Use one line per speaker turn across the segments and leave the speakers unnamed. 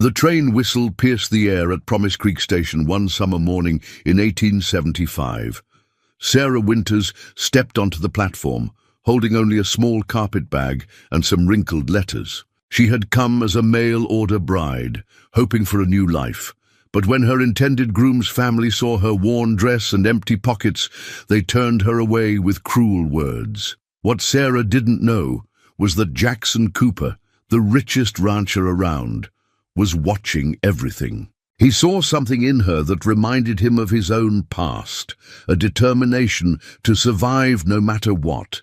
The train whistle pierced the air at Promise Creek Station one summer morning in 1875. Sarah Winters stepped onto the platform, holding only a small carpet bag and some wrinkled letters. She had come as a mail-order bride, hoping for a new life. But when her intended groom's family saw her worn dress and empty pockets, they turned her away with cruel words. What Sarah didn't know was that Jackson Cooper, the richest rancher around, was watching everything. He saw something in her that reminded him of his own past, a determination to survive no matter what.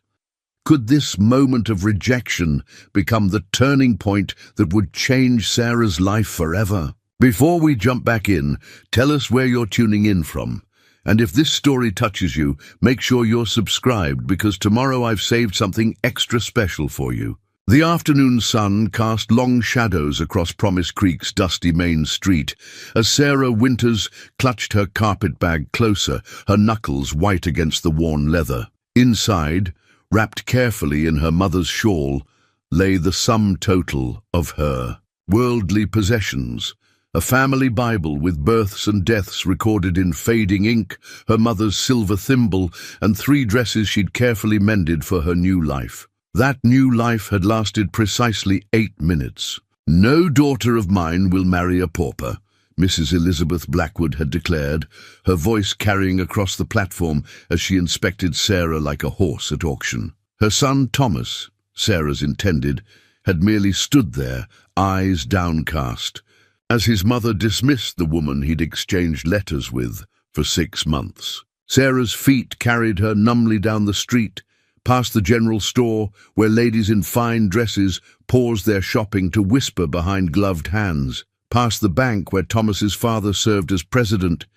Could this moment of rejection become the turning point that would change Sarah's life forever? Before we jump back in, tell us where you're tuning in from. And if this story touches you, make sure you're subscribed, because tomorrow I've saved something extra special for you. The afternoon sun cast long shadows across Promise Creek's dusty main street as Sarah Winters clutched her carpet bag closer, her knuckles white against the worn leather. Inside, wrapped carefully in her mother's shawl, lay the sum total of her worldly possessions. A family Bible with births and deaths recorded in fading ink, her mother's silver thimble, and 3 dresses she'd carefully mended for her new life. That new life had lasted precisely 8 minutes. "No daughter of mine will marry a pauper," Mrs. Elizabeth Blackwood had declared, her voice carrying across the platform as she inspected Sarah like a horse at auction. Her son Thomas, Sarah's intended, had merely stood there, eyes downcast, as his mother dismissed the woman he'd exchanged letters with for 6 months. Sarah's feet carried her numbly down the street, past the general store where ladies in fine dresses paused their shopping to whisper behind gloved hands, past the bank where Thomas's father served as president,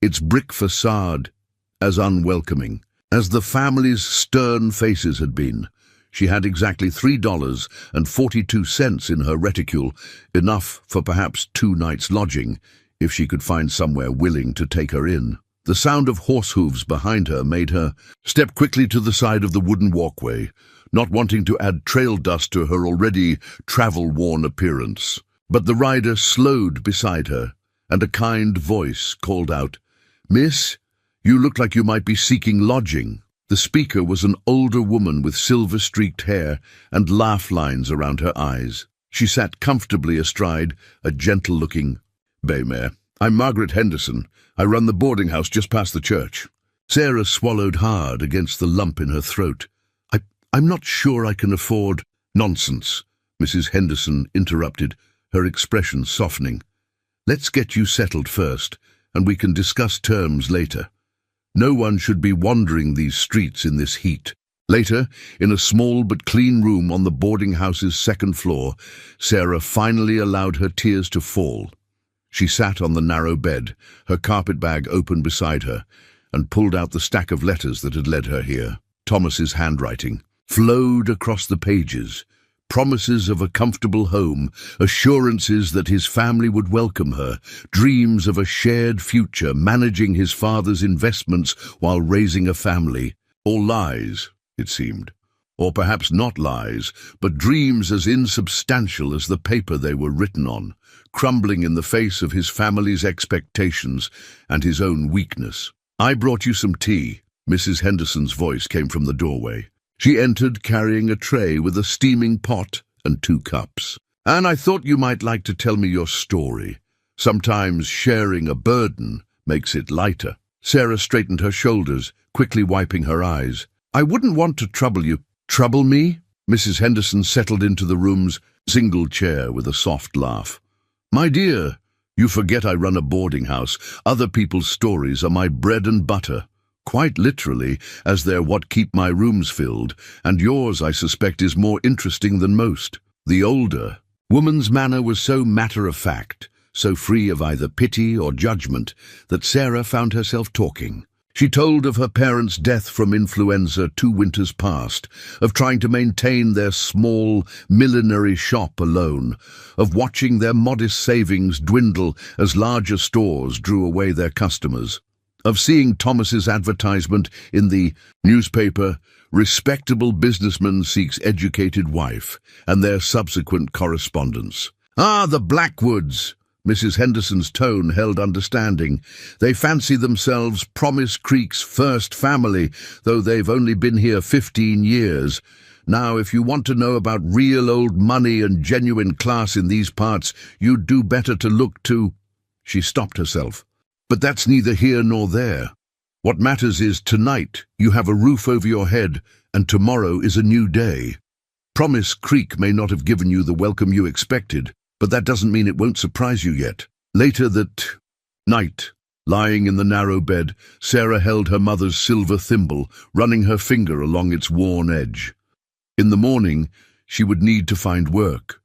its brick facade as unwelcoming as the family's stern faces had been. She had exactly $3.42 in her reticule, enough for perhaps 2 nights' lodging, if she could find somewhere willing to take her in. The sound of horse hooves behind her made her step quickly to the side of the wooden walkway, not wanting to add trail dust to her already travel-worn appearance. But the rider slowed beside her, and a kind voice called out, "Miss, you look like you might be seeking lodging." The speaker was an older woman with silver-streaked hair and laugh lines around her eyes. She sat comfortably astride a gentle-looking bay mare. "I'm Margaret Henderson. I run the boarding house just past the church." Sarah swallowed hard against the lump in her throat. I'm not sure I can afford—" "Nonsense," Mrs. Henderson interrupted, her expression softening. "Let's get you settled first, and we can discuss terms later. No one should be wandering these streets in this heat." Later, in a small but clean room on the boarding house's 2nd floor, Sarah finally allowed her tears to fall. She sat on the narrow bed, her carpet bag open beside her, and pulled out the stack of letters that had led her here. Thomas's handwriting flowed across the pages, promises of a comfortable home, assurances that his family would welcome her, dreams of a shared future, managing his father's investments while raising a family. All lies, it seemed. Or perhaps not lies, but dreams as insubstantial as the paper they were written on, crumbling in the face of his family's expectations and his own weakness. "I brought you some tea." Mrs. Henderson's voice came from the doorway. She entered carrying a tray with a steaming pot and 2 cups. "And I thought you might like to tell me your story. Sometimes sharing a burden makes it lighter." Sarah straightened her shoulders, quickly wiping her eyes. "I wouldn't want to trouble you." "Trouble me?" Mrs. Henderson settled into the room's single chair with a soft laugh. "My dear, you forget I run a boarding house. Other people's stories are my bread and butter. Quite literally, as they're what keep my rooms filled, and yours, I suspect, is more interesting than most." The older woman's manner was so matter-of-fact, so free of either pity or judgment, that Sarah found herself talking. She told of her parents' death from influenza 2 winters past, of trying to maintain their small millinery shop alone, of watching their modest savings dwindle as larger stores drew away their customers, of seeing Thomas's advertisement in the newspaper, "Respectable businessman seeks educated wife," and their subsequent correspondence, "Ah, the Blackwoods." Mrs. Henderson's tone held understanding. "They fancy themselves Promise Creek's first family, though they've only been here 15 years. Now, if you want to know about real old money and genuine class in these parts, you'd do better to look to—" She stopped herself. "But that's neither here nor there. What matters is tonight you have a roof over your head, and tomorrow is a new day. Promise Creek may not have given you the welcome you expected, but that doesn't mean it won't surprise you yet." Later that night, lying in the narrow bed, Sarah held her mother's silver thimble, running her finger along its worn edge. In the morning, she would need to find work.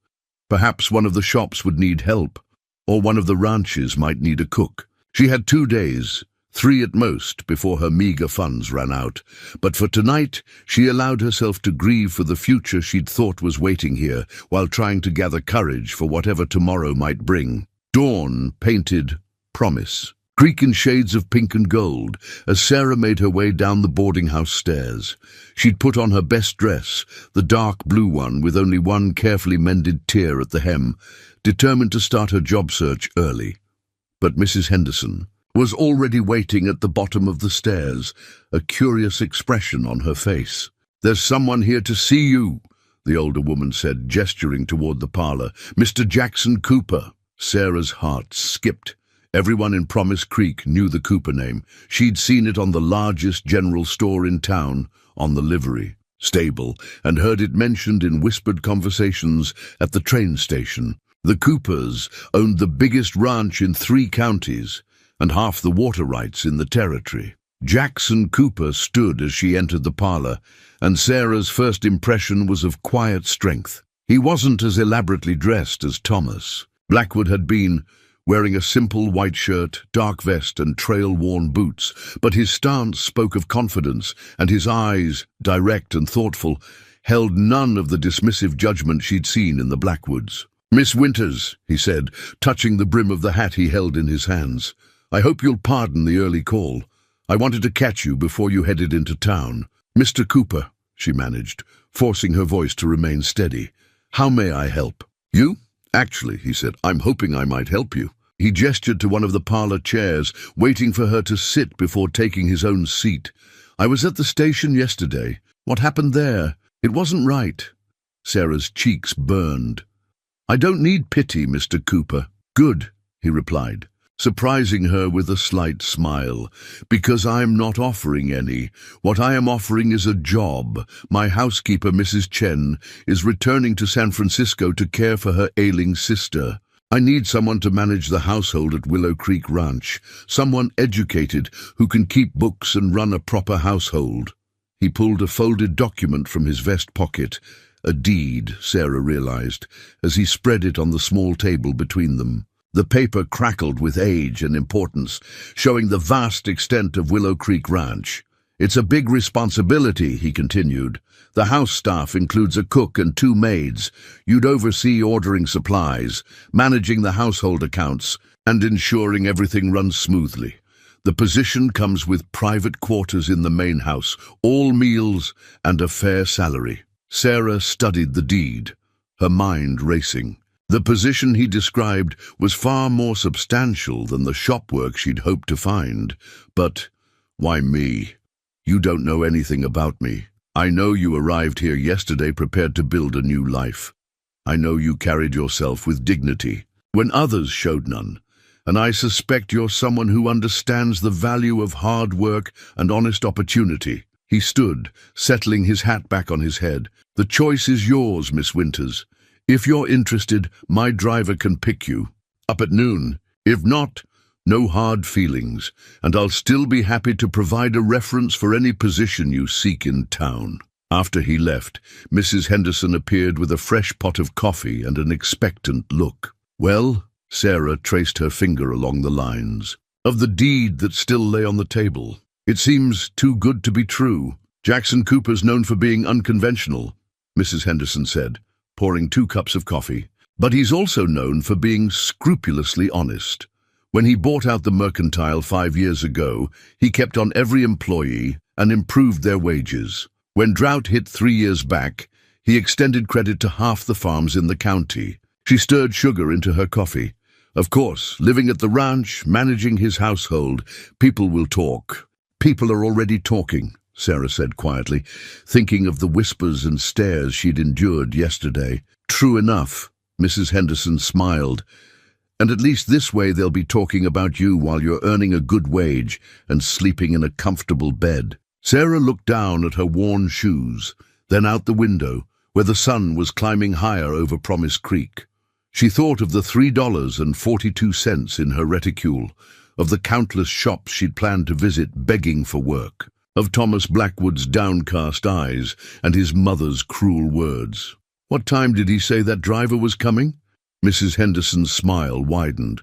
Perhaps one of the shops would need help, or one of the ranches might need a cook. She had 2 days, 3 at most, before her meager funds ran out. But for tonight, she allowed herself to grieve for the future she'd thought was waiting here, while trying to gather courage for whatever tomorrow might bring. Dawn painted Promise Creek in shades of pink and gold as Sarah made her way down the boarding house stairs. She'd put on her best dress, the dark blue one with only one carefully mended tear at the hem, determined to start her job search early. But Mrs. Henderson was already waiting at the bottom of the stairs, a curious expression on her face. "There's someone here to see you," the older woman said, gesturing toward the parlor. "Mr. Jackson Cooper." Sarah's heart skipped. Everyone in Promise Creek knew the Cooper name. She'd seen it on the largest general store in town, on the livery stable, and heard it mentioned in whispered conversations at the train station. The Coopers owned the biggest ranch in 3 counties, and half the water rights in the territory. Jackson Cooper stood as she entered the parlor, and Sarah's first impression was of quiet strength. He wasn't as elaborately dressed as Thomas Blackwood had been, wearing a simple white shirt, dark vest, and trail-worn boots, but his stance spoke of confidence, and his eyes, direct and thoughtful, held none of the dismissive judgment she'd seen in the Blackwoods. "Miss Winters," he said, touching the brim of the hat he held in his hands, "I hope you'll pardon the early call. I wanted to catch you before you headed into town." "Mr. Cooper," she managed, forcing her voice to remain steady. "How may I help?" "You? Actually," he said, "I'm hoping I might help you." He gestured to one of the parlor chairs, waiting for her to sit before taking his own seat. "I was at the station yesterday. What happened there? It wasn't right." Sarah's cheeks burned. "I don't need pity, Mr. Cooper." "Good," he replied, surprising her with a slight smile, "because I'm not offering any. What I am offering is a job. My housekeeper, Mrs. Chen, is returning to San Francisco to care for her ailing sister. I need someone to manage the household at Willow Creek Ranch, someone educated who can keep books and run a proper household." He pulled a folded document from his vest pocket, a deed, Sarah realized, as he spread it on the small table between them. The paper crackled with age and importance, showing the vast extent of Willow Creek Ranch. "It's a big responsibility," he continued. "The house staff includes a cook and 2 maids. You'd oversee ordering supplies, managing the household accounts, and ensuring everything runs smoothly. The position comes with private quarters in the main house, all meals, and a fair salary." Sarah studied the deed, her mind racing. The position he described was far more substantial than the shop work she'd hoped to find. But, "Why me? You don't know anything about me. I know you arrived here yesterday prepared to build a new life. I know you carried yourself with dignity when others showed none, and I suspect you're someone who understands the value of hard work and honest opportunity." He stood, settling his hat back on his head. "The choice is yours, Miss Winters. If you're interested, my driver can pick you up at noon. If not, no hard feelings, and I'll still be happy to provide a reference for any position you seek in town." After he left, Mrs. Henderson appeared with a fresh pot of coffee and an expectant look. "Well," Sarah traced her finger along the lines of the deed that still lay on the table. "It seems too good to be true. Jackson Cooper's known for being unconventional," Mrs. Henderson said, pouring 2 cups of coffee. "But he's also known for being scrupulously honest. When he bought out the mercantile 5 years ago, he kept on every employee and improved their wages. When drought hit 3 years back, he extended credit to half the farms in the county." She stirred sugar into her coffee. Of course, living at the ranch, managing his household, people will talk. People are already talking, Sarah said quietly, thinking of the whispers and stares she'd endured yesterday. True enough, Mrs. Henderson smiled. And at least this way they'll be talking about you while you're earning a good wage and sleeping in a comfortable bed. Sarah looked down at her worn shoes, then out the window, where the sun was climbing higher over Promise Creek. She thought of the $3.42 in her reticule, of the countless shops she'd planned to visit begging for work, of Thomas Blackwood's downcast eyes and his mother's cruel words. What time did he say that driver was coming? Mrs. Henderson's smile widened.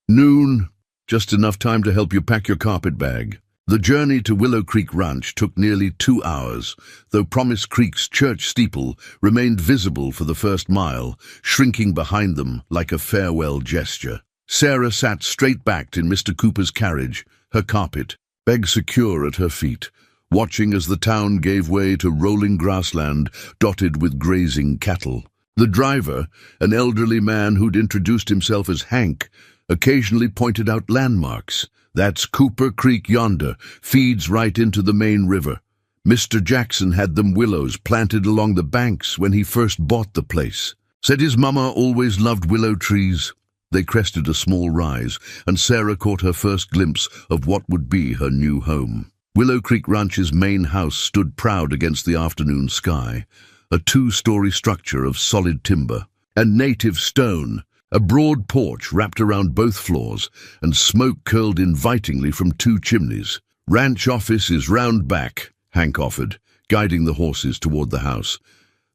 Noon, just enough time to help you pack your carpet bag. The journey to Willow Creek Ranch took nearly 2 hours, though Promise Creek's church steeple remained visible for the first mile, shrinking behind them like a farewell gesture. Sarah sat straight-backed in Mr. Cooper's carriage, her carpet bag secure at her feet, watching as the town gave way to rolling grassland dotted with grazing cattle. The driver, an elderly man who'd introduced himself as Hank, occasionally pointed out landmarks. That's Cooper Creek yonder, feeds right into the main river. Mr. Jackson had them willows planted along the banks when he first bought the place. Said his mama always loved willow trees. They crested a small rise, and Sarah caught her first glimpse of what would be her new home. Willow Creek Ranch's main house stood proud against the afternoon sky, a 2-story structure of solid timber and native stone, a broad porch wrapped around both floors, and smoke curled invitingly from 2 chimneys. Ranch office is round back, Hank offered, guiding the horses toward the house.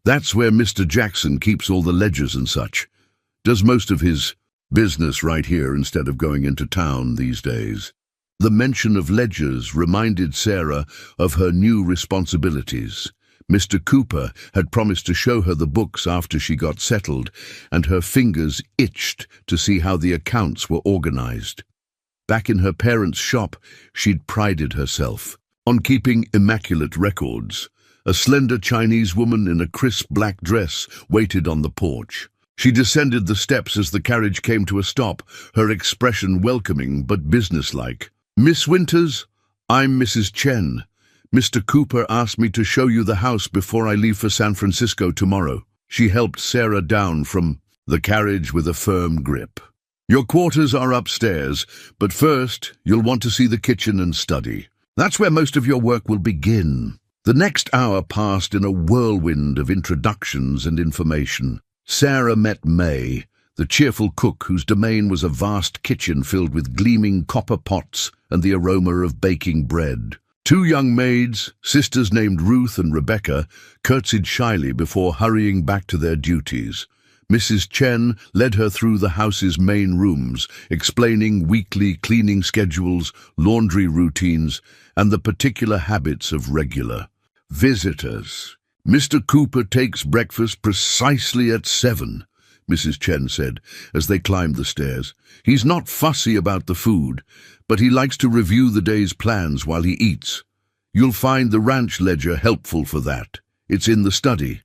That's where Mr. Jackson keeps all the ledgers and such. Does most of his business right here instead of going into town these days. The mention of ledgers reminded Sarah of her new responsibilities. Mr. Cooper had promised to show her the books after she got settled, and her fingers itched to see how the accounts were organized. Back in her parents' shop, she'd prided herself on keeping immaculate records. A slender Chinese woman in a crisp black dress waited on the porch. She descended the steps as the carriage came to a stop, her expression welcoming but businesslike. Miss Winters, I'm Mrs. Chen. Mr. Cooper asked me to show you the house before I leave for San Francisco tomorrow. She helped Sarah down from the carriage with a firm grip. Your quarters are upstairs, but first you'll want to see the kitchen and study. That's where most of your work will begin. The next hour passed in a whirlwind of introductions and information. Sarah met May, the cheerful cook whose domain was a vast kitchen filled with gleaming copper pots and the aroma of baking bread. 2 young maids, sisters named Ruth and Rebecca, curtsied shyly before hurrying back to their duties. Mrs. Chen led her through the house's main rooms, explaining weekly cleaning schedules, laundry routines, and the particular habits of regular visitors. Mr. Cooper takes breakfast precisely at 7, Mrs. Chen said, as they climbed the stairs. He's not fussy about the food, but he likes to review the day's plans while he eats. You'll find the ranch ledger helpful for that. It's in the study.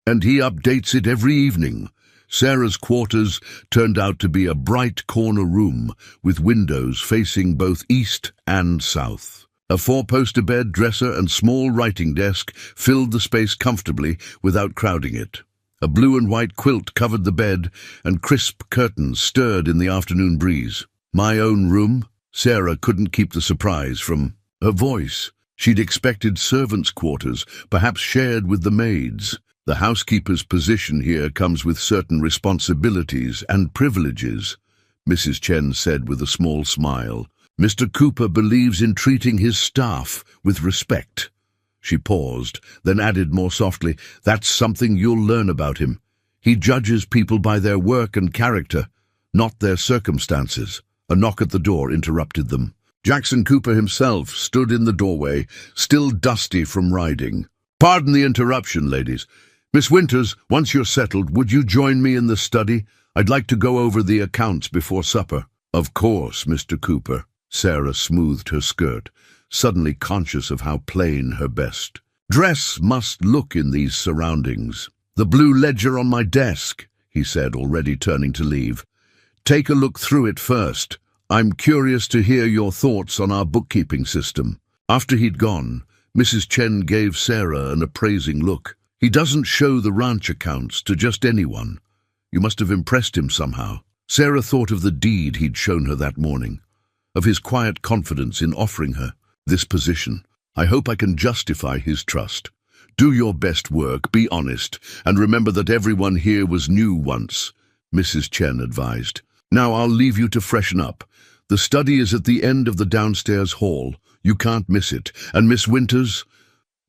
And he updates it every evening. Sarah's quarters turned out to be a bright corner room with windows facing both east and south. A 4-poster bed, dresser, and small writing desk filled the space comfortably without crowding it. A blue and white quilt covered the bed, and crisp curtains stirred in the afternoon breeze. My own room? Sarah couldn't keep the surprise from her voice. She'd expected servants' quarters, perhaps shared with the maids. The housekeeper's position here comes with certain responsibilities and privileges, Mrs. Chen said with a small smile. Mr. Cooper believes in treating his staff with respect. She paused, then added more softly, that's something you'll learn about him. He judges people by their work and character, not their circumstances. A knock at the door interrupted them. Jackson Cooper himself stood in the doorway, still dusty from riding. Pardon the interruption, ladies. Miss Winters, once you're settled, would you join me in the study? I'd like to go over the accounts before supper. Of course, Mr. Cooper. Sarah smoothed her skirt, suddenly conscious of how plain her best dress must look in these surroundings. The blue ledger on my desk, he said, already turning to leave. "Take a look through it first. I'm curious to hear your thoughts on our bookkeeping system." After he'd gone, Mrs. Chen gave Sarah an appraising look. "He doesn't show the ranch accounts to just anyone. You must have impressed him somehow." Sarah thought of the deed he'd shown her that morning, of his quiet confidence in offering her this position. "I hope I can justify his trust. Do your best work, be honest, and remember that everyone here was new once," Mrs. Chen advised. "Now I'll leave you to freshen up. The study is at the end of the downstairs hall. You can't miss it. And Miss Winters,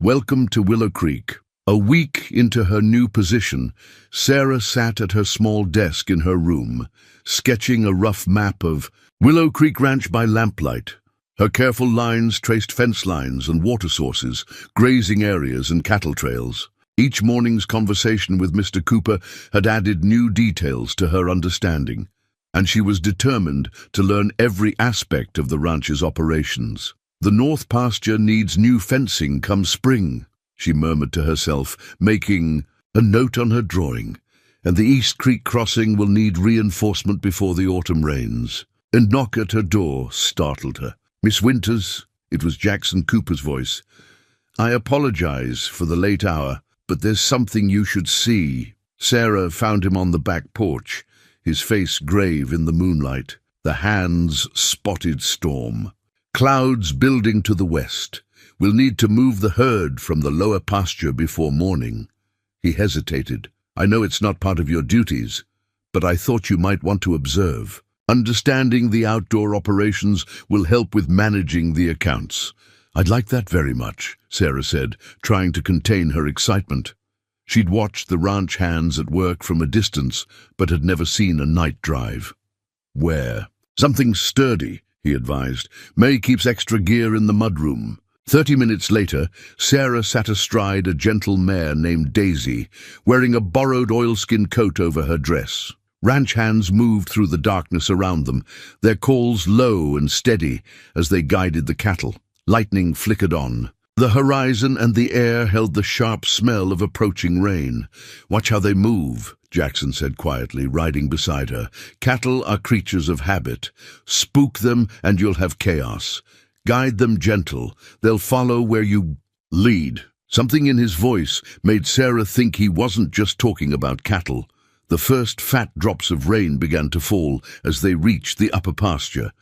welcome to Willow Creek." A week into her new position, Sarah sat at her small desk in her room, sketching a rough map of Willow Creek Ranch by lamplight. Her careful lines traced fence lines and water sources, grazing areas and cattle trails. Each morning's conversation with Mr. Cooper had added new details to her understanding, and she was determined to learn every aspect of the ranch's operations. "The north pasture needs new fencing come spring," she murmured to herself, making a note on her drawing, "and the East Creek crossing will need reinforcement before the autumn rains." A knock at her door startled her. "Miss Winters," it was Jackson Cooper's voice. "I apologize for the late hour, but there's something you should see." Sarah found him on the back porch, his face grave in the moonlight, the hands spotted storm. "Clouds building to the west. We'll need to move the herd from the lower pasture before morning." He hesitated. "I know it's not part of your duties, but I thought you might want to observe. Understanding the outdoor operations will help with managing the accounts." "I'd like that very much," Sarah said, trying to contain her excitement. She'd watched the ranch hands at work from a distance, but had never seen a night drive. "Where?" "Something sturdy," he advised. "May keeps extra gear in the mudroom." 30 minutes later, Sarah sat astride a gentle mare named Daisy, wearing a borrowed oilskin coat over her dress. Ranch hands moved through the darkness around them, their calls low and steady as they guided the cattle. Lightning flickered on. The horizon and the air held the sharp smell of approaching rain. "Watch how they move," Jackson said quietly, riding beside her. "Cattle are creatures of habit. Spook them and you'll have chaos. Guide them gentle. They'll follow where you lead." Something in his voice made Sarah think he wasn't just talking about cattle. The first fat drops of rain began to fall as they reached the upper pasture.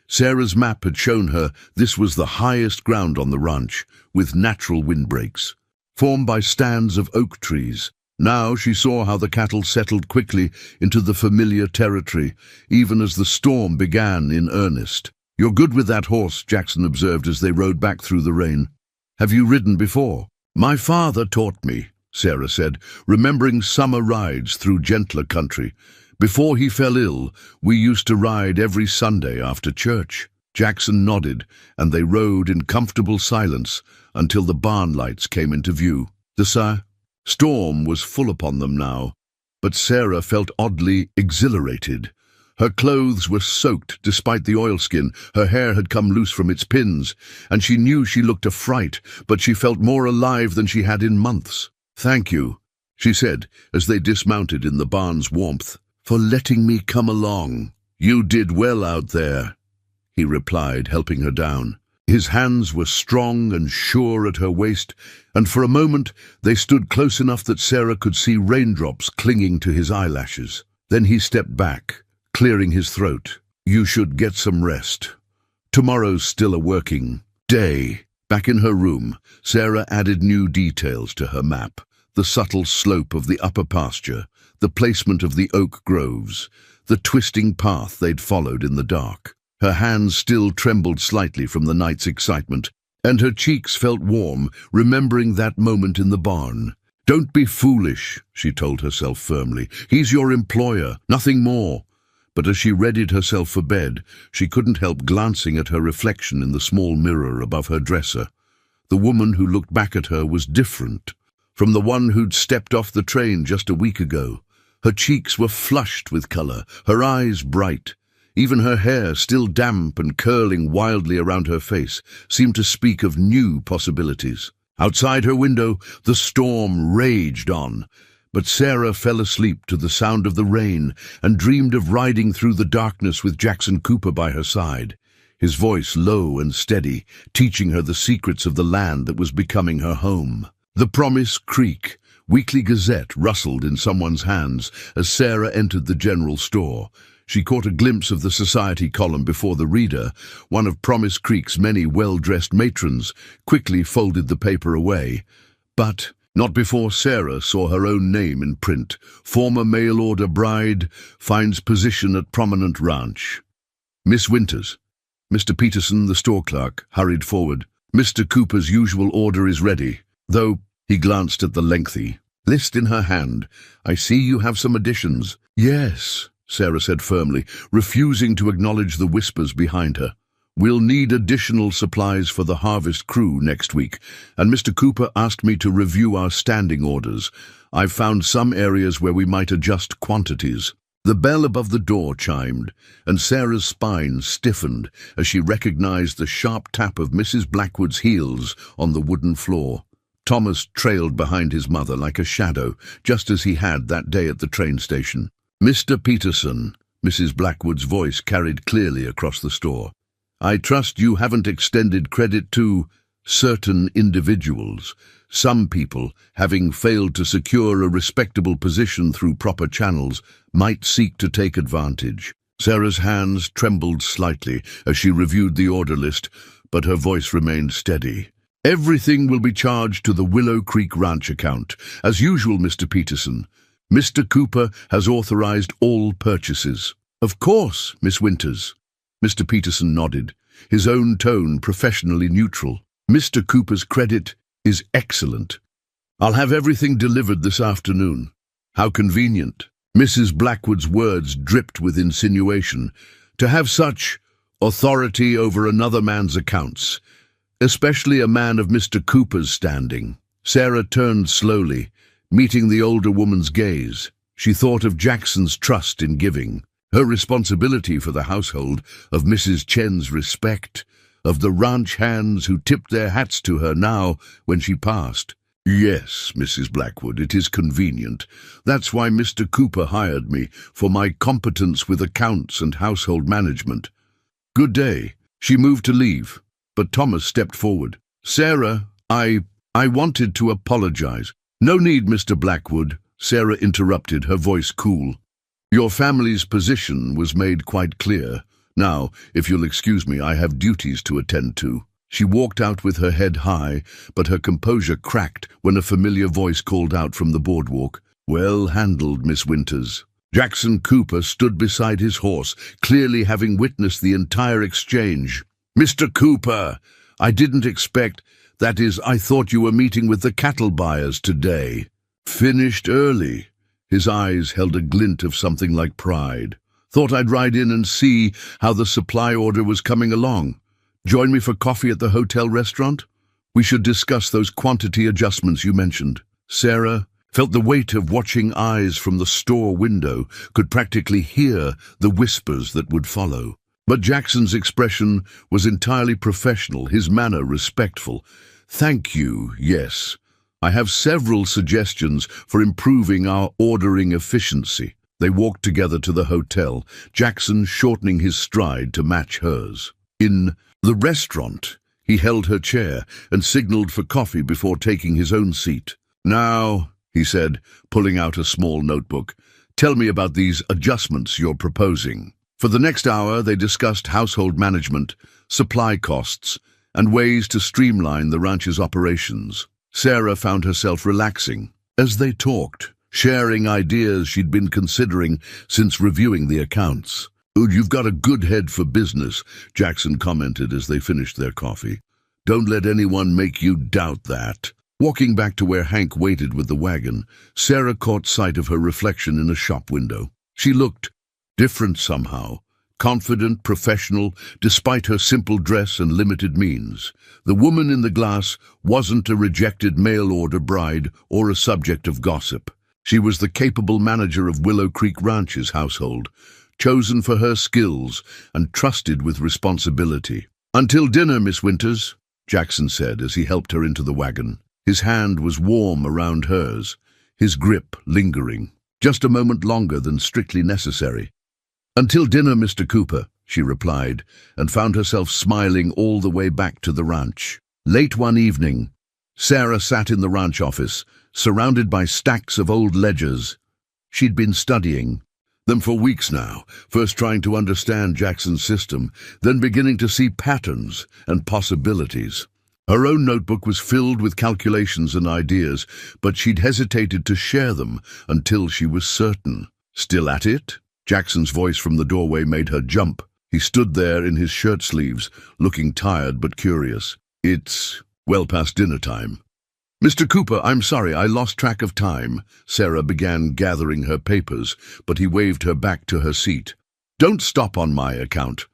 Sarah's map had shown her this was the highest ground on the ranch, with natural windbreaks, formed by stands of oak trees. Now she saw how the cattle settled quickly into the familiar territory, even as the storm began in earnest. "You're good with that horse," Jackson observed as they rode back through the rain. "Have you ridden before?" "My father taught me," Sarah said, remembering summer rides through gentler country. "Before he fell ill, we used to ride every Sunday after church." Jackson nodded, and they rode in comfortable silence until the barn lights came into view. The storm was full upon them now, but Sarah felt oddly exhilarated. Her clothes were soaked despite the oilskin, her hair had come loose from its pins, and she knew she looked a fright, but she felt more alive than she had in months. "Thank you," she said as they dismounted in the barn's warmth, "for letting me come along." "You did well out there," he replied, helping her down. His hands were strong and sure at her waist, and for a moment they stood close enough that Sarah could see raindrops clinging to his eyelashes. Then he stepped back, clearing his throat. "You should get some rest. Tomorrow's still a working day." Back in her room, Sarah added new details to her map: the subtle slope of the upper pasture, the placement of the oak groves, the twisting path they'd followed in the dark. Her hands still trembled slightly from the night's excitement, and her cheeks felt warm, remembering that moment in the barn. "Don't be foolish," she told herself firmly. "He's your employer, nothing more." But as she readied herself for bed, she couldn't help glancing at her reflection in the small mirror above her dresser. The woman who looked back at her was different from the one who'd stepped off the train just a week ago. Her cheeks were flushed with color, her eyes bright. Even her hair, still damp and curling wildly around her face, seemed to speak of new possibilities. Outside her window, the storm raged on, But Sarah fell asleep to the sound of the rain and dreamed of riding through the darkness with Jackson Cooper by her side, his voice low and steady, teaching her the secrets of the land that was becoming her home. The Promise Creek Weekly Gazette rustled in someone's hands as Sarah entered the general store. She caught a glimpse of the society column before the reader. One of Promise Creek's many well-dressed matrons quickly folded the paper away. But not before Sarah saw her own name in print. Former mail-order bride finds position at prominent ranch. Miss Winters. Mr. Peterson, the store clerk, hurried forward. Mr. Cooper's usual order is ready, though he glanced at the lengthy list in her hand. I see you have some additions. Yes, Sarah said firmly, refusing to acknowledge the whispers behind her. We'll need additional supplies for the harvest crew next week, and Mr. Cooper asked me to review our standing orders. I've found some areas where we might adjust quantities. The bell above the door chimed, and Sarah's spine stiffened as she recognized the sharp tap of Mrs. Blackwood's heels on the wooden floor. Thomas trailed behind his mother like a shadow, just as he had that day at the train station. Mr. Peterson, Mrs. Blackwood's voice carried clearly across the store. I trust you haven't extended credit to certain individuals. Some people, having failed to secure a respectable position through proper channels, might seek to take advantage. Sarah's hands trembled slightly as she reviewed the order list, but her voice remained steady. Everything will be charged to the Willow Creek Ranch account. As usual, Mr. Peterson. Mr. Cooper has authorized all purchases. Of course, Miss Winters. Mr. Peterson nodded, his own tone professionally neutral. Mr. Cooper's credit is excellent. I'll have everything delivered this afternoon. How convenient. Mrs. Blackwood's words dripped with insinuation. To have such authority over another man's accounts, especially a man of Mr. Cooper's standing. Sarah turned slowly, meeting the older woman's gaze. She thought of Jackson's trust in giving, her responsibility for the household, of Mrs. Chen's respect, of the ranch hands who tipped their hats to her now when she passed. Yes, Mrs. Blackwood, it is convenient. That's why Mr. Cooper hired me, for my competence with accounts and household management. Good day. She moved to leave, but Thomas stepped forward. Sarah, I wanted to apologize. No need, Mr. Blackwood, Sarah interrupted, her voice cool. Your family's position was made quite clear. Now, if you'll excuse me, I have duties to attend to. She walked out with her head high, but her composure cracked when a familiar voice called out from the boardwalk. Well handled, Miss Winters. Jackson Cooper stood beside his horse, clearly having witnessed the entire exchange. Mr. Cooper, I didn't expect, that is, I thought you were meeting with the cattle buyers today. Finished early. His eyes held a glint of something like pride. Thought I'd ride in and see how the supply order was coming along. Join me for coffee at the hotel restaurant? We should discuss those quantity adjustments you mentioned. Sarah felt the weight of watching eyes from the store window, could practically hear the whispers that would follow. But Jackson's expression was entirely professional, his manner respectful. Thank you, yes. I have several suggestions for improving our ordering efficiency. They walked together to the hotel, Jackson shortening his stride to match hers. In the restaurant, he held her chair and signaled for coffee before taking his own seat. Now, he said, pulling out a small notebook, tell me about these adjustments you're proposing. For the next hour, they discussed household management, supply costs, and ways to streamline the ranch's operations. Sarah found herself relaxing as they talked, sharing ideas she'd been considering since reviewing the accounts. You've got a good head for business, Jackson commented as they finished their coffee. Don't let anyone make you doubt that. Walking back to where Hank waited with the wagon, Sarah caught sight of her reflection in a shop window. She looked different somehow, confident, professional, despite her simple dress and limited means. The woman in the glass wasn't a rejected mail-order bride or a subject of gossip. She was the capable manager of Willow Creek Ranch's household, chosen for her skills and trusted with responsibility. Until dinner, Miss Winters, Jackson said as he helped her into the wagon. His hand was warm around hers, his grip lingering, just a moment longer than strictly necessary. "Until dinner, Mr. Cooper," she replied, and found herself smiling all the way back to the ranch. Late one evening, Sarah sat in the ranch office, surrounded by stacks of old ledgers. She'd been studying them for weeks now, first trying to understand Jackson's system, then beginning to see patterns and possibilities. Her own notebook was filled with calculations and ideas, but she'd hesitated to share them until she was certain. "Still at it?" Jackson's voice from the doorway made her jump. He stood there in his shirt sleeves, looking tired but curious. "It's well past dinner time." "Mr. Cooper, I'm sorry, I lost track of time." Sarah began gathering her papers, but he waved her back to her seat. "Don't stop on my account.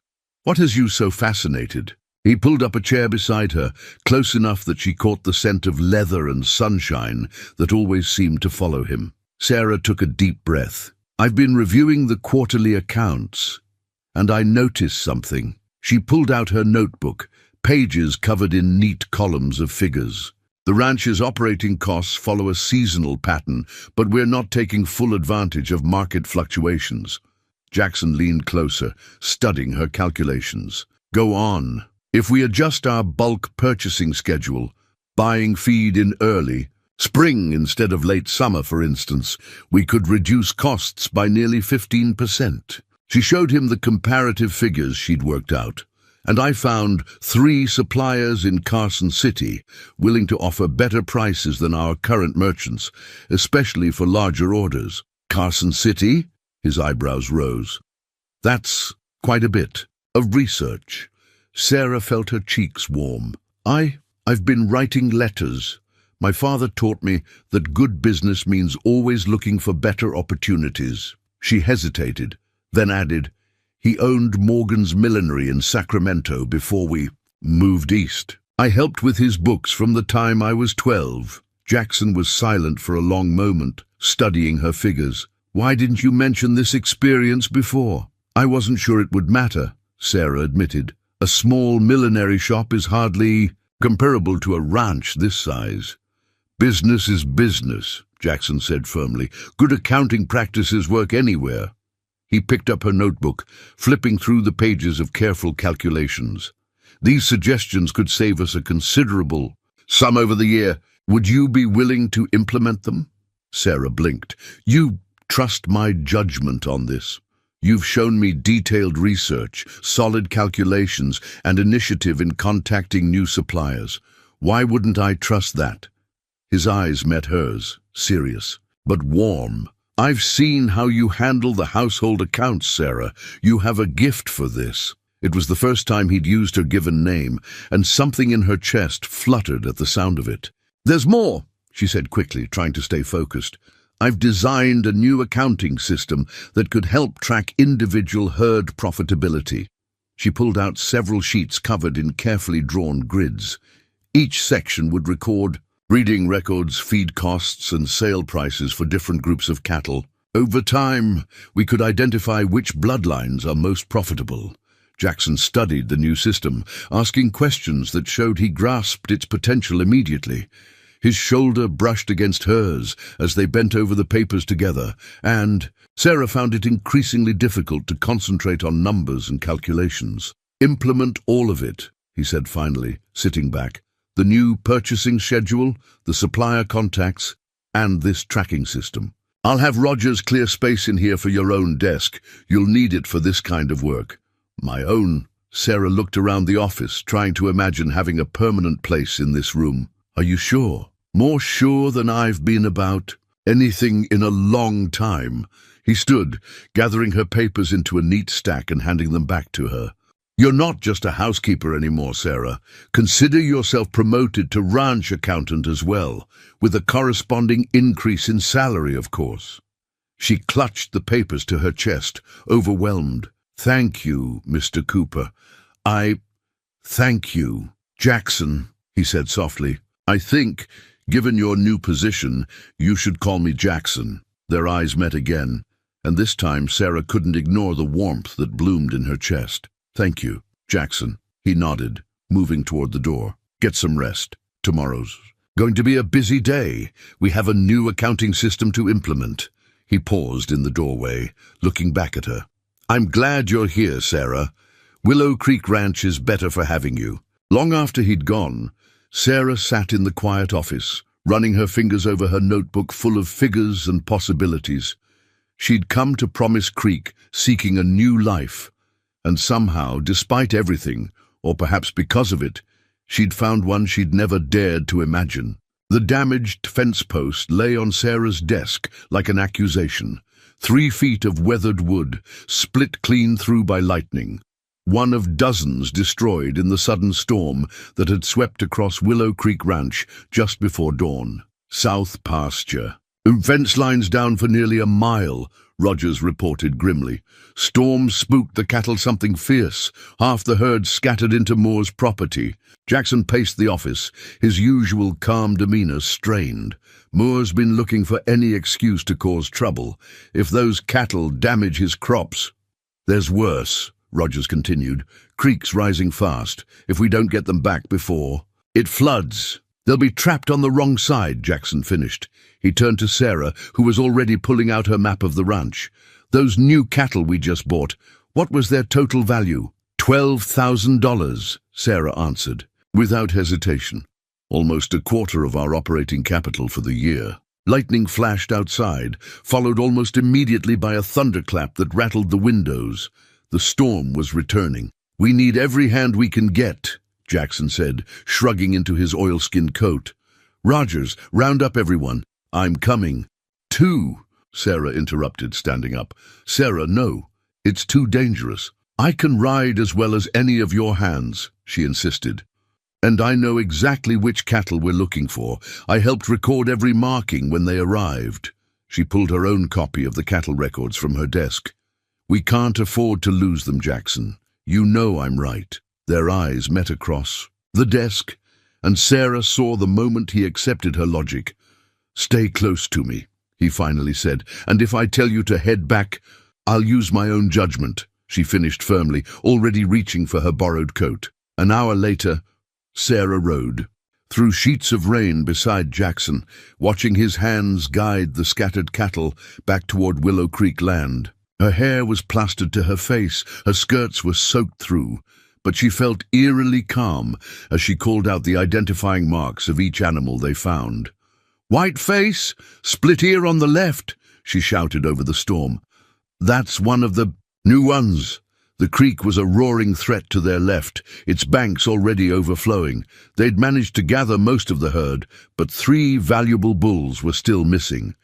What has you so fascinated?" He pulled up a chair beside her, close enough that she caught the scent of leather and sunshine that always seemed to follow him. Sarah took a deep breath. "I've been reviewing the quarterly accounts, and I noticed something." She pulled out her notebook, pages covered in neat columns of figures. "The ranch's operating costs follow a seasonal pattern, but we're not taking full advantage of market fluctuations." Jackson leaned closer, studying her calculations. "Go on. If we adjust our bulk purchasing schedule, buying feed in early, spring instead of late summer, for instance, we could reduce costs by nearly 15%. She showed him the comparative figures she'd worked out. "And I found 3 suppliers in Carson City willing to offer better prices than our current merchants, especially for larger orders." "Carson City?" His eyebrows rose. "That's quite a bit of research." Sarah felt her cheeks warm. I've been writing letters. My father taught me that good business means always looking for better opportunities." She hesitated, then added, "He owned Morgan's Millinery in Sacramento before we moved east. I helped with his books from the time I was 12. Jackson was silent for a long moment, studying her figures. "Why didn't you mention this experience before?" "I wasn't sure it would matter," Sarah admitted. "A small millinery shop is hardly comparable to a ranch this size." "Business is business," Jackson said firmly. "Good accounting practices work anywhere." He picked up her notebook, flipping through the pages of careful calculations. "These suggestions could save us a considerable sum over the year. Would you be willing to implement them?" Sarah blinked. "You trust my judgment on this. You've shown me detailed research, solid calculations, and initiative in contacting new suppliers. Why wouldn't I trust that?" His eyes met hers, serious, but warm. "I've seen how you handle the household accounts, Sarah. You have a gift for this." It was the first time he'd used her given name, and something in her chest fluttered at the sound of it. "There's more," she said quickly, trying to stay focused. "I've designed a new accounting system that could help track individual herd profitability." She pulled out several sheets covered in carefully drawn grids. Each section would record breeding records, feed costs, and sale prices for different groups of cattle. "Over time, we could identify which bloodlines are most profitable." Jackson studied the new system, asking questions that showed he grasped its potential immediately. His shoulder brushed against hers as they bent over the papers together, and Sarah found it increasingly difficult to concentrate on numbers and calculations. "Implement all of it," he said finally, sitting back. "The new purchasing schedule, the supplier contacts, and this tracking system. I'll have Rogers clear space in here for your own desk. You'll need it for this kind of work." "My own?" Sarah looked around the office, trying to imagine having a permanent place in this room. "Are you sure?" "More sure than I've been about anything in a long time." He stood, gathering her papers into a neat stack and handing them back to her. "You're not just a housekeeper anymore, Sarah. Consider yourself promoted to ranch accountant as well, with a corresponding increase in salary, of course." She clutched the papers to her chest, overwhelmed. "Thank you, Mr. Cooper. Thank you, Jackson," he said softly. "I think, given your new position, you should call me Jackson." Their eyes met again, and this time Sarah couldn't ignore the warmth that bloomed in her chest. "Thank you, Jackson." He nodded, moving toward the door. "Get some rest. Tomorrow's Going to be a busy day. We have a new accounting system to implement. He paused in the doorway, looking back at her. I'm glad you're here, Sarah. Willow Creek Ranch is better for having you. Long after he'd gone, Sarah sat in the quiet office, running her fingers over her notebook full of figures and possibilities. She'd come to Promise Creek seeking a new life, and somehow, despite everything, or perhaps because of it, she'd found one she'd never dared to imagine. The damaged fence post lay on Sarah's desk like an accusation. 3 feet of weathered wood, split clean through by lightning. One of dozens destroyed in the sudden storm that had swept across Willow Creek Ranch just before dawn. South pasture. Fence lines down for nearly a mile, Rogers reported grimly. Storm spooked the cattle something fierce. Half the herd scattered into Moore's property. Jackson paced the office, his usual calm demeanor strained. Moore's been looking for any excuse to cause trouble. If those cattle damage his crops... There's worse, Rogers continued. Creeks rising fast. If we don't get them back before... It floods. They'll be trapped on the wrong side, Jackson finished. He turned to Sarah, who was already pulling out her map of the ranch. Those new cattle we just bought, what was their total value? $12,000, Sarah answered, without hesitation. Almost a quarter of our operating capital for the year. Lightning flashed outside, followed almost immediately by a thunderclap that rattled the windows. The storm was returning. We need every hand we can get, Jackson said, shrugging into his oilskin coat. Rogers, round up everyone. I'm coming. 2, Sarah interrupted, standing up. Sarah, no. It's too dangerous. I can ride as well as any of your hands, she insisted. And I know exactly which cattle we're looking for. I helped record every marking when they arrived. She pulled her own copy of the cattle records from her desk. We can't afford to lose them, Jackson. You know I'm right. Their eyes met across the desk, and Sarah saw the moment he accepted her logic. Stay close to me, he finally said, and if I tell you to head back, I'll use my own judgment, she finished firmly, already reaching for her borrowed coat. An hour later, Sarah rode through sheets of rain beside Jackson, watching his hands guide the scattered cattle back toward Willow Creek land. Her hair was plastered to her face, her skirts were soaked through, but she felt eerily calm as she called out the identifying marks of each animal they found. White face, split ear on the left, she shouted over the storm. That's one of the new ones. The creek was a roaring threat to their left, its banks already overflowing. They'd managed to gather most of the herd, but 3 valuable bulls were still missing.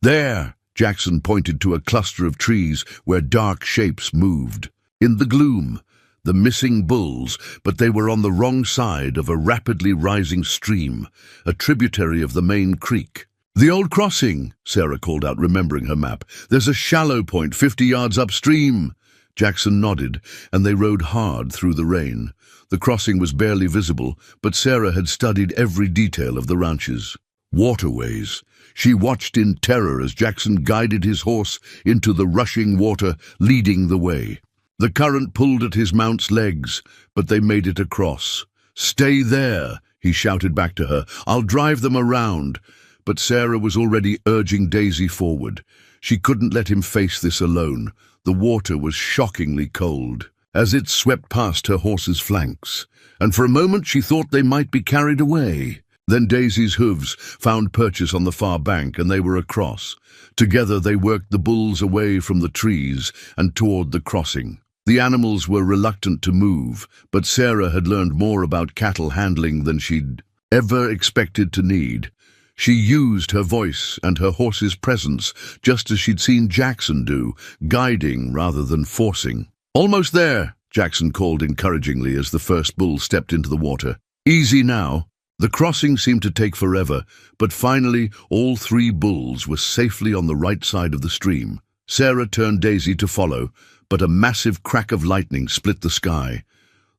There, Jackson pointed to a cluster of trees where dark shapes moved. In the gloom, the missing bulls, but they were on the wrong side of a rapidly rising stream, a tributary of the main creek. The old crossing, Sarah called out, remembering her map. There's a shallow point 50 yards upstream. Jackson nodded, and they rode hard through the rain. The crossing was barely visible, but Sarah had studied every detail of the ranches. Waterways. She watched in terror as Jackson guided his horse into the rushing water, leading the way. The current pulled at his mount's legs, but they made it across. Stay there, he shouted back to her. I'll drive them around. But Sarah was already urging Daisy forward. She couldn't let him face this alone. The water was shockingly cold, as it swept past her horse's flanks, and for a moment she thought they might be carried away. Then Daisy's hooves found purchase on the far bank, and they were across. Together they worked the bulls away from the trees and toward the crossing. The animals were reluctant to move, but Sarah had learned more about cattle handling than she'd ever expected to need. She used her voice and her horse's presence, just as she'd seen Jackson do, guiding rather than forcing. Almost there, Jackson called encouragingly as the first bull stepped into the water. Easy now. The crossing seemed to take forever, but finally all 3 bulls were safely on the right side of the stream. Sarah turned Daisy to follow, but a massive crack of lightning split the sky.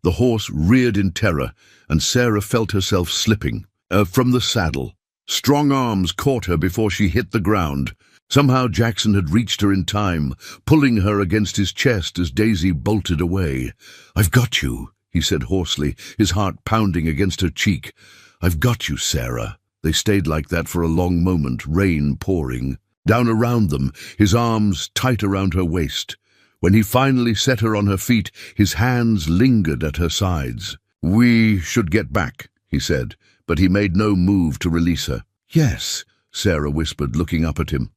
The horse reared in terror, and Sarah felt herself slipping from the saddle. Strong arms caught her before she hit the ground. Somehow Jackson had reached her in time, pulling her against his chest as Daisy bolted away. "I've got you," he said hoarsely, his heart pounding against her cheek. "I've got you, Sarah." They stayed like that for a long moment, rain pouring. Down around them, his arms tight around her waist. When he finally set her on her feet, his hands lingered at her sides. "We should get back," he said, but he made no move to release her. "Yes," Sarah whispered, looking up at him.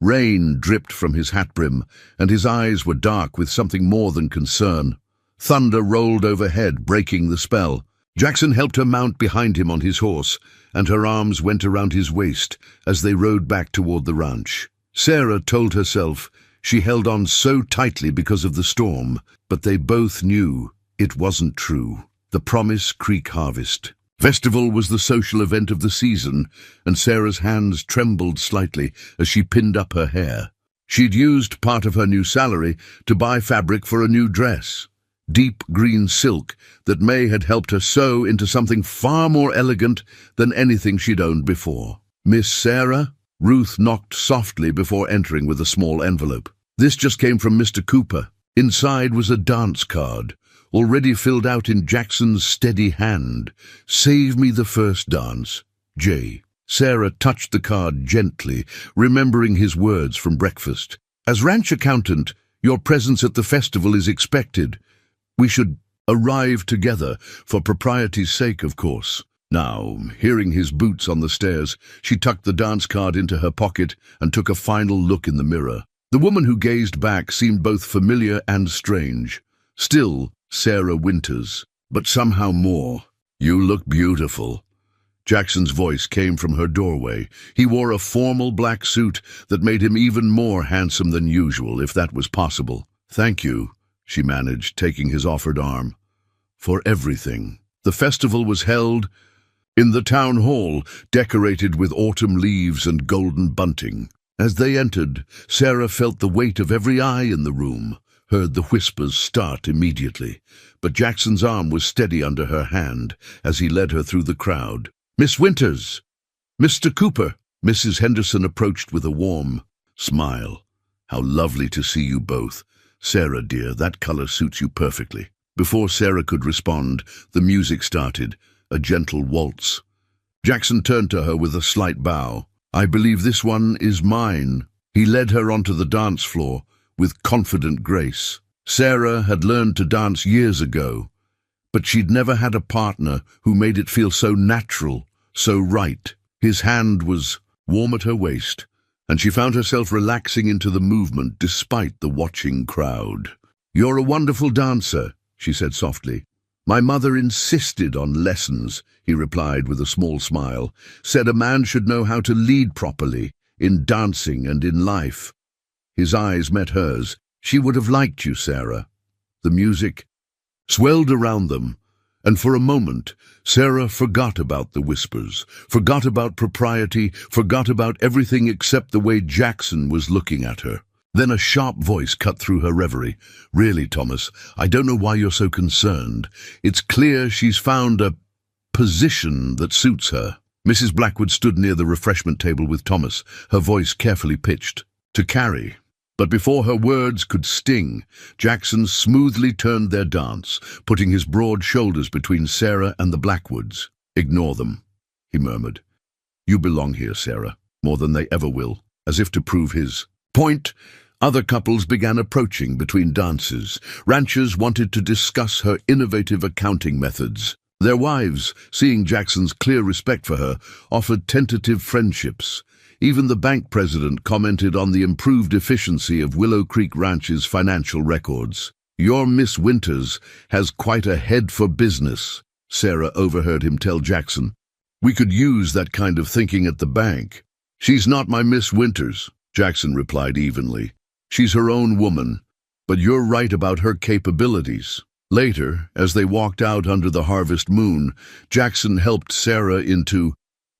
Rain dripped from his hat brim, and his eyes were dark with something more than concern. Thunder rolled overhead, breaking the spell. Jackson helped her mount behind him on his horse, and her arms went around his waist as they rode back toward the ranch. Sarah told herself she held on so tightly because of the storm, but they both knew it wasn't true. The Promise Creek Harvest Festival was the social event of the season, and Sarah's hands trembled slightly as she pinned up her hair. She'd used part of her new salary to buy fabric for a new dress, deep green silk that May had helped her sew into something far more elegant than anything she'd owned before. "Miss Sarah?" Ruth knocked softly before entering with a small envelope. "This just came from Mr. Cooper." Inside was a dance card, already filled out in Jackson's steady hand. "Save me the first dance, J." Sarah touched the card gently, remembering his words from breakfast. "As ranch accountant, your presence at the festival is expected. We should arrive together, for propriety's sake, of course." Now, hearing his boots on the stairs, she tucked the dance card into her pocket and took a final look in the mirror. The woman who gazed back seemed both familiar and strange. Still, Sarah Winters, but somehow more. "You look beautiful." Jackson's voice came from her doorway. He wore a formal black suit that made him even more handsome than usual, if that was possible. "Thank you," she managed, taking his offered arm. "For everything." The festival was held in the town hall, decorated with autumn leaves and golden bunting. As they entered, Sarah felt the weight of every eye in the room, heard the whispers start immediately, but Jackson's arm was steady under her hand as he led her through the crowd. "Miss Winters! Mr. Cooper!" Mrs. Henderson approached with a warm smile. "How lovely to see you both. Sarah, dear, that color suits you perfectly." Before Sarah could respond, the music started, a gentle waltz. Jackson turned to her with a slight bow. "I believe this one is mine." He led her onto the dance floor with confident grace. Sarah had learned to dance years ago, but she'd never had a partner who made it feel so natural, so right. His hand was warm at her waist, and she found herself relaxing into the movement despite the watching crowd. "You're a wonderful dancer," she said softly. "My mother insisted on lessons," he replied with a small smile. "Said a man should know how to lead properly, in dancing and in life." His eyes met hers. "She would have liked you, Sarah." The music swelled around them, and for a moment, Sarah forgot about the whispers, forgot about propriety, forgot about everything except the way Jackson was looking at her. Then a sharp voice cut through her reverie. "Really, Thomas, I don't know why you're so concerned. It's clear she's found a position that suits her." Mrs. Blackwood stood near the refreshment table with Thomas, her voice carefully pitched. "To carry." But before her words could sting, Jackson smoothly turned their dance, putting his broad shoulders between Sarah and the Blackwoods. "Ignore them," he murmured. "You belong here, Sarah, more than they ever will," as if to prove his point. Other couples began approaching between dances. Ranchers wanted to discuss her innovative accounting methods. Their wives, seeing Jackson's clear respect for her, offered tentative friendships. Even the bank president commented on the improved efficiency of Willow Creek Ranch's financial records. "Your Miss Winters has quite a head for business," Sarah overheard him tell Jackson. "We could use that kind of thinking at the bank." "She's not my Miss Winters," Jackson replied evenly. "She's her own woman, but you're right about her capabilities." Later, as they walked out under the harvest moon, Jackson helped Sarah into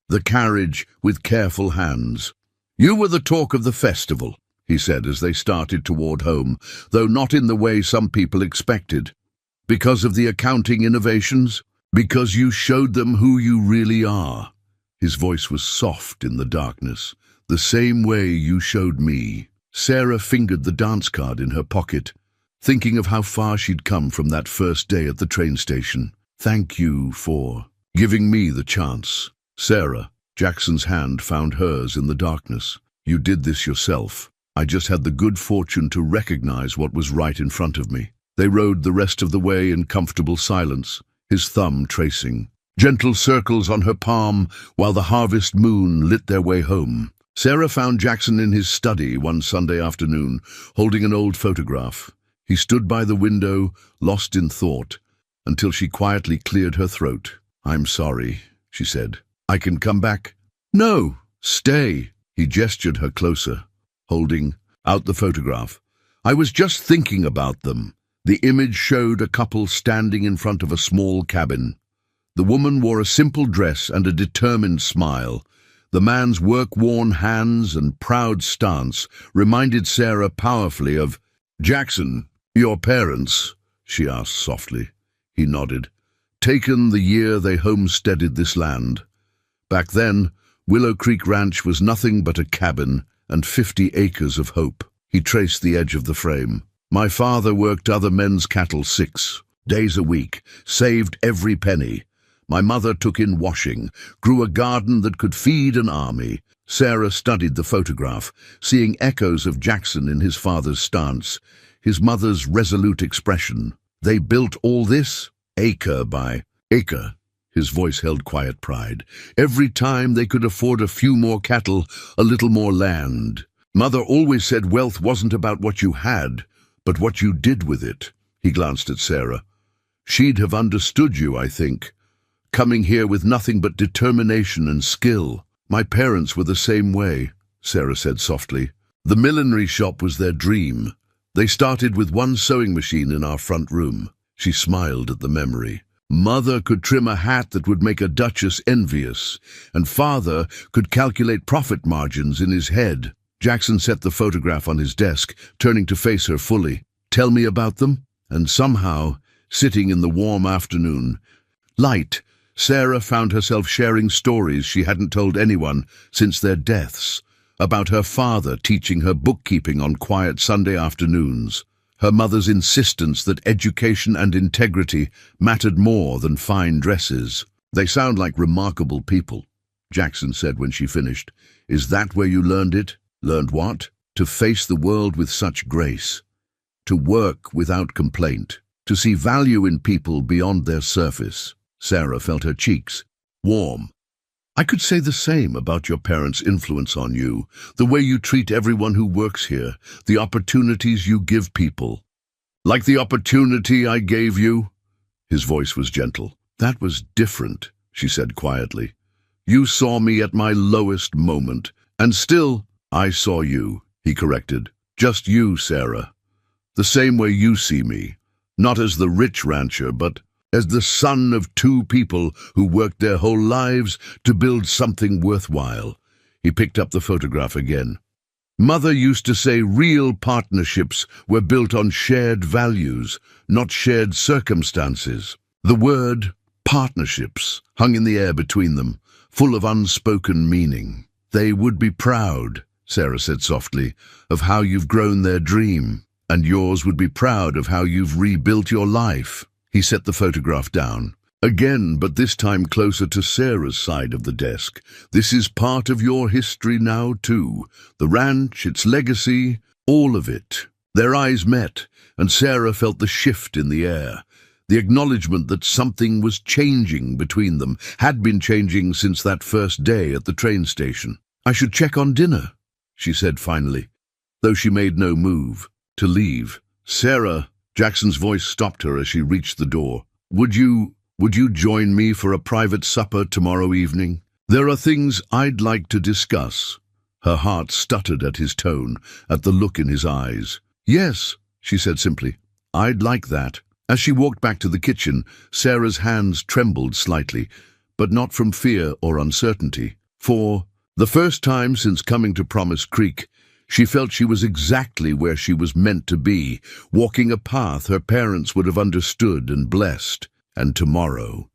the carriage with careful hands. "You were the talk of the festival," he said as they started toward home, though not in the way some people expected. "Because of the accounting innovations? Because you showed them who you really are." His voice was soft in the darkness. "The same way you showed me." Sarah fingered the dance card in her pocket, thinking of how far she'd come from that first day at the train station. "Thank you for giving me the chance, Sarah." Jackson's hand found hers in the darkness. "You did this yourself. I just had the good fortune to recognize what was right in front of me." They rode the rest of the way in comfortable silence, his thumb tracing gentle circles on her palm while the harvest moon lit their way home. Sarah found Jackson in his study one Sunday afternoon, holding an old photograph. He stood by the window, lost in thought, until she quietly cleared her throat. "I'm sorry," she said. "I can come back?" "No, stay." He gestured her closer, holding out the photograph. "I was just thinking about them." The image showed a couple standing in front of a small cabin. The woman wore a simple dress and a determined smile. The man's work-worn hands and proud stance reminded Sarah powerfully of Jackson. "Your parents?" she asked softly. He nodded. "Taken the year they homesteaded this land. Back then, Willow Creek Ranch was nothing but a cabin and 50 acres of hope." He traced the edge of the frame. "My father worked other men's cattle 6 days a week, saved every penny. My mother took in washing, grew a garden that could feed an army." Sarah studied the photograph, seeing echoes of Jackson in his father's stance, his mother's resolute expression. "They built all this, acre by acre." His voice held quiet pride. "Every time they could afford a few more cattle, a little more land. Mother always said wealth wasn't about what you had, but what you did with it." He glanced at Sarah. "She'd have understood you, I think. Coming here with nothing but determination and skill." "My parents were the same way," Sarah said softly. "The millinery shop was their dream. They started with one sewing machine in our front room." She smiled at the memory. "Mother could trim a hat that would make a duchess envious, and father could calculate profit margins in his head." Jackson set the photograph on his desk, turning to face her fully. "Tell me about them?" And somehow, sitting in the warm afternoon light, Sarah found herself sharing stories she hadn't told anyone since their deaths, about her father teaching her bookkeeping on quiet Sunday afternoons, her mother's insistence that education and integrity mattered more than fine dresses. "They sound like remarkable people," Jackson said when she finished. "Is that where you learned it?" "Learned what?" "To face the world with such grace, to work without complaint, to see value in people beyond their surface." Sarah felt her cheeks warm. "I could say the same about your parents' influence on you, the way you treat everyone who works here, the opportunities you give people." "Like the opportunity I gave you?" His voice was gentle. "That was different," she said quietly. "You saw me at my lowest moment, and still I saw you," he corrected. "Just you, Sarah. The same way you see me, not as the rich rancher, but as the son of 2 people who worked their whole lives to build something worthwhile." He picked up the photograph again. "Mother used to say real partnerships were built on shared values, not shared circumstances." The word partnerships hung in the air between them, full of unspoken meaning. "They would be proud," Sarah said softly, "of how you've grown their dream, and yours would be proud of how you've rebuilt your life." He set the photograph down. "Again, but this time closer to Sarah's side of the desk. This is part of your history now, too. The ranch, its legacy, all of it." Their eyes met, and Sarah felt the shift in the air, the acknowledgement that something was changing between them, had been changing since that first day at the train station. "I should check on dinner," she said finally, though she made no move to leave. "Sarah," Jackson's voice stopped her as she reached the door. Would you join me for a private supper tomorrow evening? There are things I'd like to discuss." Her heart stuttered at his tone, at the look in his eyes. "Yes," she said simply. "I'd like that." As she walked back to the kitchen, Sarah's hands trembled slightly, but not from fear or uncertainty. For the first time since coming to Promise Creek, she felt she was exactly where she was meant to be, walking a path her parents would have understood and blessed. And tomorrow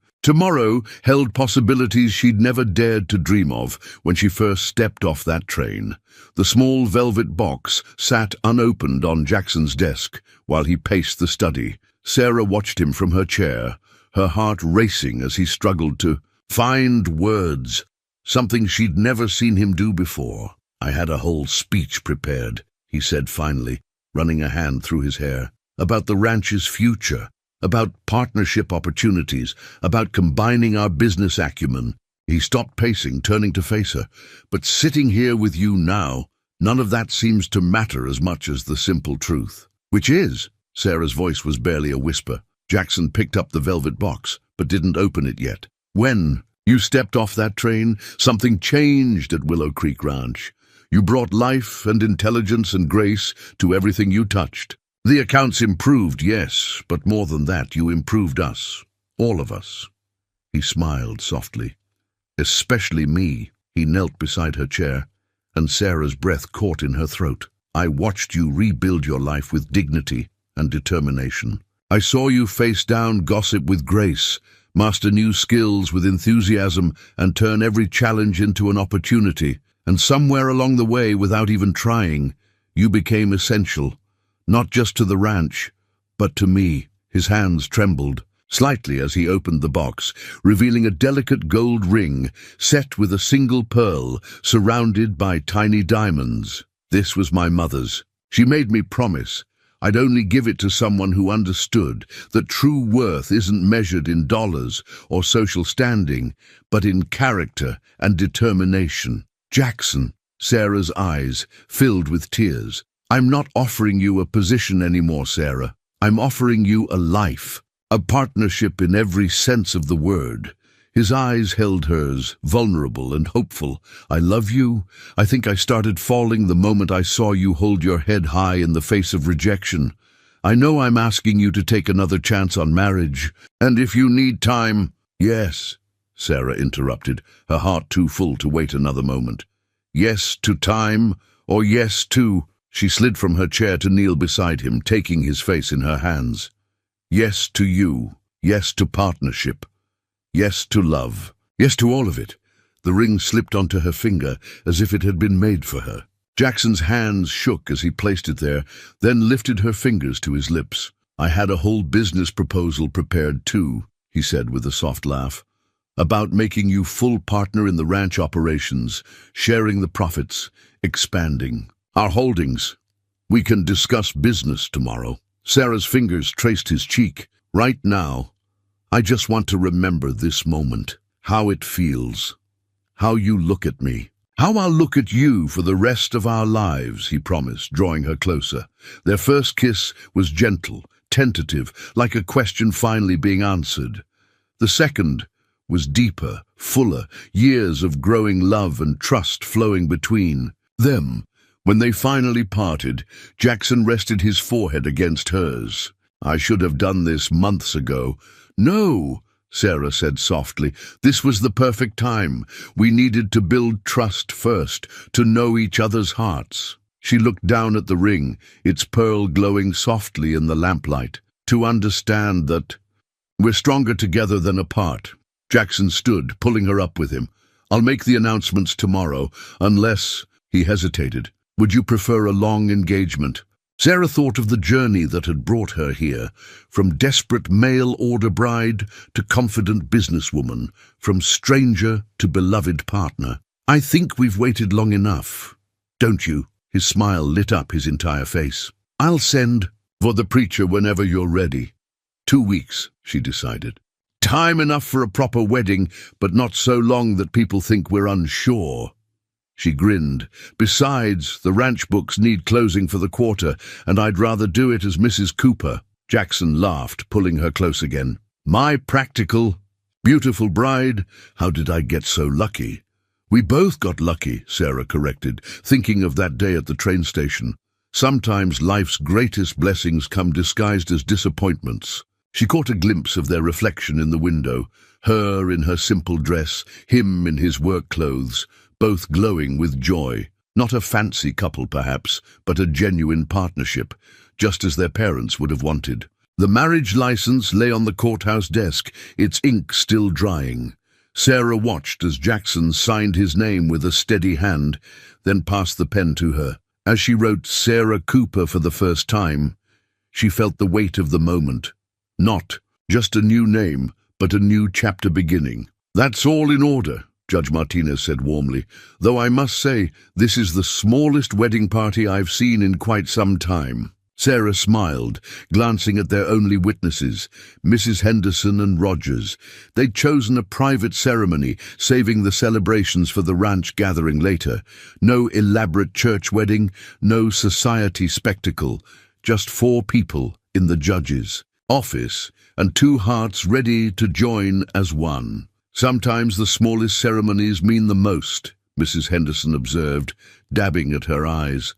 held possibilities she'd never dared to dream of when she first stepped off that train. The small velvet box sat unopened on Jackson's desk while he paced the study. Sarah watched him from her chair, her heart racing as he struggled to find words. something she'd never seen him do before. "I had a whole speech prepared," he said finally, running a hand through his hair, "about the ranch's future, about partnership opportunities, about combining our business acumen." He stopped pacing, turning to face her. "But sitting here with you now, none of that seems to matter as much as the simple truth." "Which is?" Sarah's voice was barely a whisper. Jackson picked up the velvet box, but didn't open it yet. "When you stepped off that train, something changed at Willow Creek Ranch. You brought life and intelligence and grace to everything you touched. The accounts improved, yes, but more than that, you improved us. All of us." He smiled softly. "Especially me." He knelt beside her chair, and Sarah's breath caught in her throat. "I watched you rebuild your life with dignity and determination. I saw you face down gossip with grace, master new skills with enthusiasm, and turn every challenge into an opportunity. And somewhere along the way, without even trying, you became essential, not just to the ranch, but to me." His hands trembled slightly as he opened the box, revealing a delicate gold ring set with a single pearl surrounded by tiny diamonds. "This was my mother's. She made me promise I'd only give it to someone who understood that true worth isn't measured in dollars or social standing, but in character and determination." "Jackson," Sarah's eyes filled with tears, "I'm not offering you a position anymore, Sarah. I'm offering you a life, a partnership in every sense of the word." His eyes held hers, vulnerable and hopeful. "I love you. I think I started falling the moment I saw you hold your head high in the face of rejection. I know I'm asking you to take another chance on marriage, and if you need time—" "Yes," Sarah interrupted, her heart too full to wait another moment. "Yes to time, or yes to—" She slid from her chair to kneel beside him, taking his face in her hands. "Yes to you. Yes to partnership. Yes to love. Yes to all of it." The ring slipped onto her finger as if it had been made for her. Jackson's hands shook as he placed it there, then lifted her fingers to his lips. "I had a whole business proposal prepared too," he said with a soft laugh, "about making you full partner in the ranch operations, sharing the profits, expanding our holdings. We can discuss business tomorrow." Sarah's fingers traced his cheek. "Right now, I just want to remember this moment, how it feels, how you look at me, how I'll look at you for the rest of our lives," he promised, drawing her closer. Their first kiss was gentle, tentative, like a question finally being answered. The second was deeper, fuller, years of growing love and trust flowing between them. When they finally parted, Jackson rested his forehead against hers. "I should have done this months ago." "No," Sarah said softly, "this was the perfect time. We needed to build trust first, to know each other's hearts." She looked down at the ring, its pearl glowing softly in the lamplight. "To understand that we're stronger together than apart." Jackson stood, pulling her up with him. "I'll make the announcements tomorrow, unless—" He hesitated. "Would you prefer a long engagement?" Sarah thought of the journey that had brought her here, from desperate mail-order bride to confident businesswoman, from stranger to beloved partner. "I think we've waited long enough, don't you?" His smile lit up his entire face. "I'll send for the preacher whenever you're ready." 2 weeks, she decided. Time enough for a proper wedding, but not so long that people think we're unsure. She grinned. "Besides, the ranch books need closing for the quarter, and I'd rather do it as Mrs. Cooper." Jackson laughed, pulling her close again. "My practical, beautiful bride, how did I get so lucky?" "We both got lucky," Sarah corrected, thinking of that day at the train station. "Sometimes life's greatest blessings come disguised as disappointments." She caught a glimpse of their reflection in the window, her in her simple dress, him in his work clothes, both glowing with joy. Not a fancy couple, perhaps, but a genuine partnership, just as their parents would have wanted. The marriage license lay on the courthouse desk, its ink still drying. Sarah watched as Jackson signed his name with a steady hand, then passed the pen to her. As she wrote Sarah Cooper for the first time, she felt the weight of the moment. Not just a new name, but a new chapter beginning. "That's all in order," Judge Martinez said warmly, "though I must say this is the smallest wedding party I've seen in quite some time." Sarah smiled, glancing at their only witnesses, Mrs. Henderson and Rogers. They'd chosen a private ceremony, saving the celebrations for the ranch gathering later. No elaborate church wedding, no society spectacle, just 4 people in the judge's office and 2 hearts ready to join as one. "Sometimes the smallest ceremonies mean the most," Mrs. Henderson observed, dabbing at her eyes,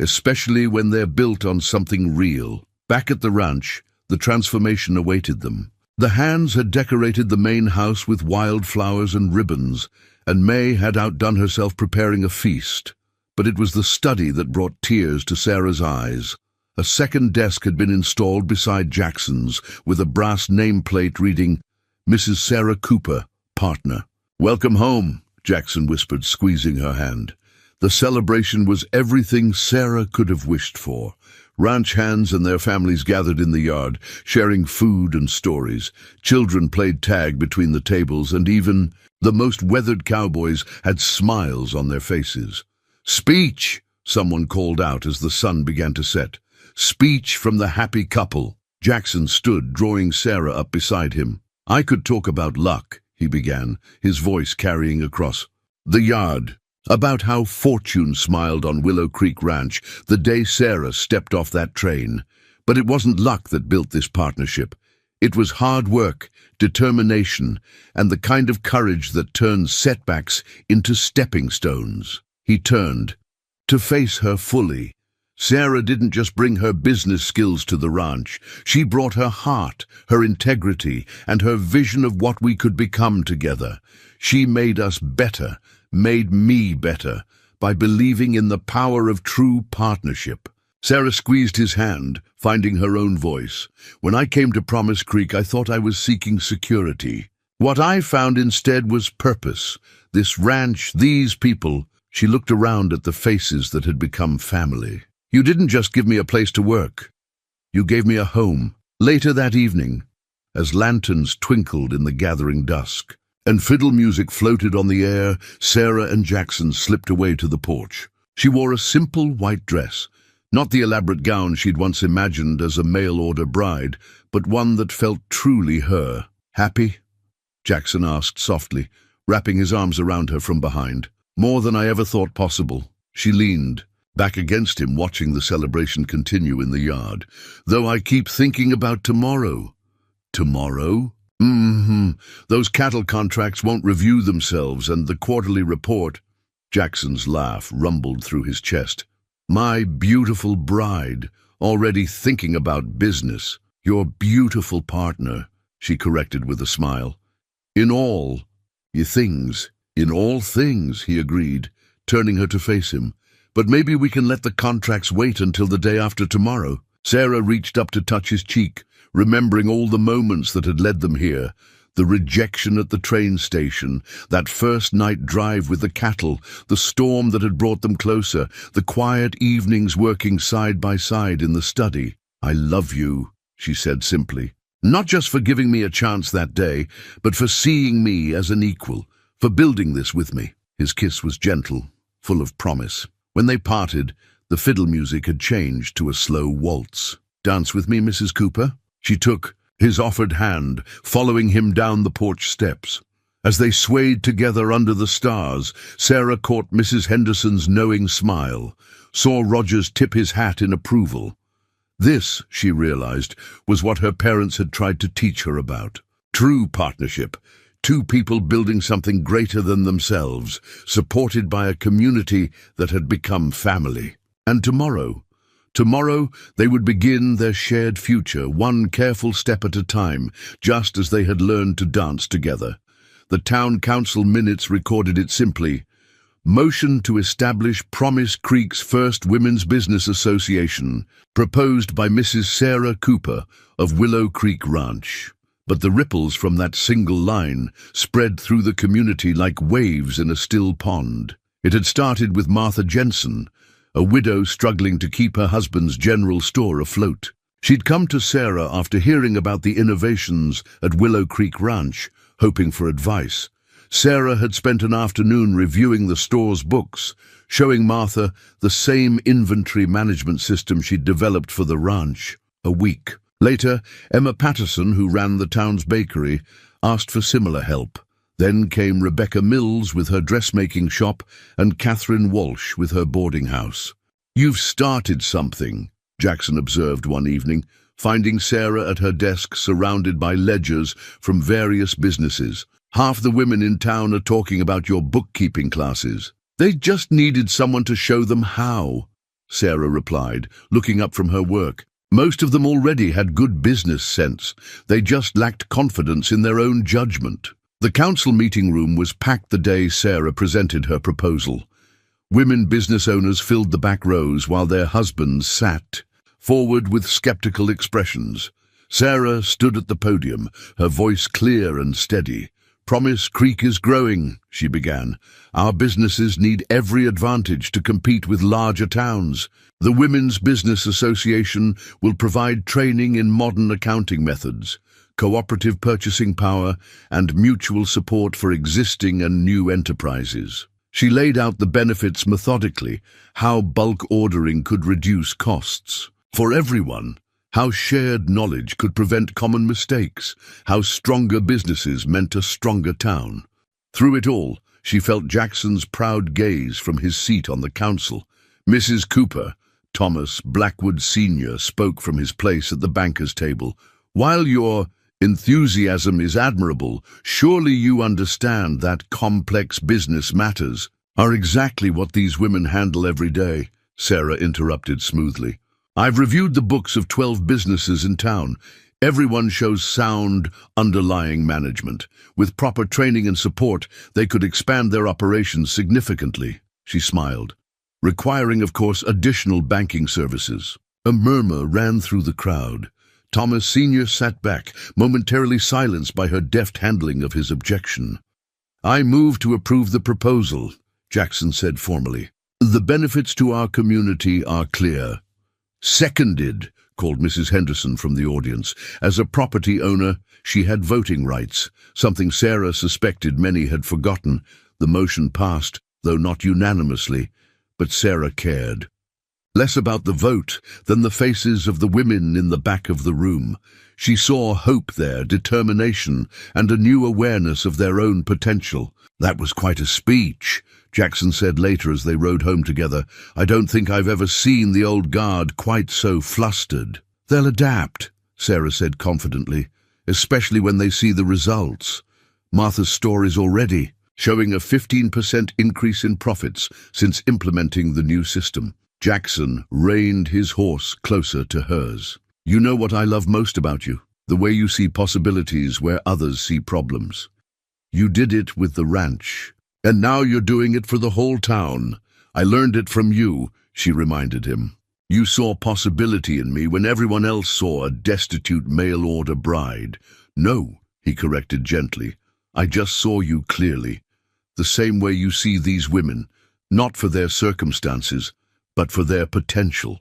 "especially when they're built on something real." Back at the ranch, the transformation awaited them. The hands had decorated the main house with wildflowers and ribbons, and May had outdone herself preparing a feast. But it was the study that brought tears to Sarah's eyes. A second desk had been installed beside Jackson's, with a brass nameplate reading, "Mrs. Sarah Cooper, partner." "Welcome home," Jackson whispered, squeezing her hand. The celebration was everything Sarah could have wished for. Ranch hands and their families gathered in the yard, sharing food and stories. Children played tag between the tables, and even the most weathered cowboys had smiles on their faces. "Speech!" someone called out as the sun began to set. "Speech from the happy couple." Jackson stood, drawing Sarah up beside him. "I could talk about luck," he began, his voice carrying across the yard. About how fortune smiled on Willow Creek Ranch the day Sarah stepped off that train. But it wasn't luck that built this partnership. It was hard work, determination, and the kind of courage that turns setbacks into stepping stones. He turned to face her fully. Sarah didn't just bring her business skills to the ranch. She brought her heart, her integrity, and her vision of what we could become together. She made us better, made me better, by believing in the power of true partnership. Sarah squeezed his hand, finding her own voice. "When I came to Promise Creek, I thought I was seeking security. What I found instead was purpose. This ranch, these people." She looked around at the faces that had become family. "You didn't just give me a place to work. You gave me a home." Later that evening, as lanterns twinkled in the gathering dusk, and fiddle music floated on the air, Sarah and Jackson slipped away to the porch. She wore a simple white dress, not the elaborate gown she'd once imagined as a mail-order bride, but one that felt truly her. "Happy?" Jackson asked softly, wrapping his arms around her from behind. "More than I ever thought possible." She leaned back against him, watching the celebration continue in the yard. "Though I keep thinking about tomorrow." "Tomorrow?" Those cattle contracts won't review themselves, and the quarterly report." Jackson's laugh rumbled through his chest. "My beautiful bride, already thinking about business." "Your beautiful partner," she corrected with a smile. "In all things." "In all things," he agreed, turning her to face him. "But maybe we can let the contracts wait until the day after tomorrow." Sarah reached up to touch his cheek, remembering all the moments that had led them here. The rejection at the train station, that first night drive with the cattle, the storm that had brought them closer, the quiet evenings working side by side in the study. "I love you," she said simply. "Not just for giving me a chance that day, but for seeing me as an equal, for building this with me." His kiss was gentle, full of promise. When they parted, the fiddle music had changed to a slow waltz. "Dance with me, Mrs. Cooper?" She took his offered hand, following him down the porch steps. As they swayed together under the stars, Sarah caught Mrs. Henderson's knowing smile, saw Rogers tip his hat in approval. This, she realized, was what her parents had tried to teach her about. True partnership. 2 people building something greater than themselves, supported by a community that had become family. And tomorrow they would begin their shared future, one careful step at a time, just as they had learned to dance together. The town council minutes recorded it simply: "Motion to establish Promise Creek's first Women's Business Association, proposed by Mrs. Sarah Cooper of Willow Creek Ranch." But the ripples from that single line spread through the community like waves in a still pond. It had started with Martha Jensen, a widow struggling to keep her husband's general store afloat. She'd come to Sarah after hearing about the innovations at Willow Creek Ranch, hoping for advice. Sarah had spent an afternoon reviewing the store's books, showing Martha the same inventory management system she'd developed for the ranch. A week later, Emma Patterson, who ran the town's bakery, asked for similar help. Then came Rebecca Mills with her dressmaking shop and Catherine Walsh with her boarding house. "You've started something," Jackson observed one evening, finding Sarah at her desk surrounded by ledgers from various businesses. "Half the women in town are talking about your bookkeeping classes." "They just needed someone to show them how," Sarah replied, looking up from her work. "Most of them already had good business sense. They just lacked confidence in their own judgment." The council meeting room was packed the day Sarah presented her proposal. Women business owners filled the back rows while their husbands sat forward with skeptical expressions. Sarah stood at the podium, her voice clear and steady. "Promise Creek is growing," she began. "Our businesses need every advantage to compete with larger towns. The Women's Business Association will provide training in modern accounting methods, cooperative purchasing power, and mutual support for existing and new enterprises." She laid out the benefits methodically, how bulk ordering could reduce costs for everyone, how shared knowledge could prevent common mistakes, how stronger businesses meant a stronger town. Through it all, she felt Jackson's proud gaze from his seat on the council. Mrs. Cooper, Thomas Blackwood Sr., spoke from his place at the banker's table. "While your enthusiasm is admirable, surely you understand that complex business matters are exactly what these women handle every day," Sarah interrupted smoothly. "I've reviewed the books of 12 businesses in town. Everyone shows sound, underlying management. With proper training and support, they could expand their operations significantly," she smiled, "requiring, of course, additional banking services." A murmur ran through the crowd. Thomas Sr. sat back, momentarily silenced by her deft handling of his objection. "I move to approve the proposal," Jackson said formally. "The benefits to our community are clear." "Seconded," called Mrs. Henderson from the audience. As a property owner, she had voting rights, something Sarah suspected many had forgotten. The motion passed, though not unanimously, but Sarah cared. Less about the vote than the faces of the women in the back of the room. She saw hope there, determination, and a new awareness of their own potential. "That was quite a speech," Jackson said later as they rode home together. "I don't think I've ever seen the old guard quite so flustered." "They'll adapt," Sarah said confidently, "especially when they see the results. Martha's store is already showing a 15% increase in profits since implementing the new system." Jackson reined his horse closer to hers. "You know what I love most about you? The way you see possibilities where others see problems. You did it with the ranch, and now you're doing it for the whole town. I learned it from you," she reminded him. "You saw possibility in me when everyone else saw a destitute mail-order bride." "No," he corrected gently. "I just saw you clearly. The same way you see these women, not for their circumstances, but for their potential."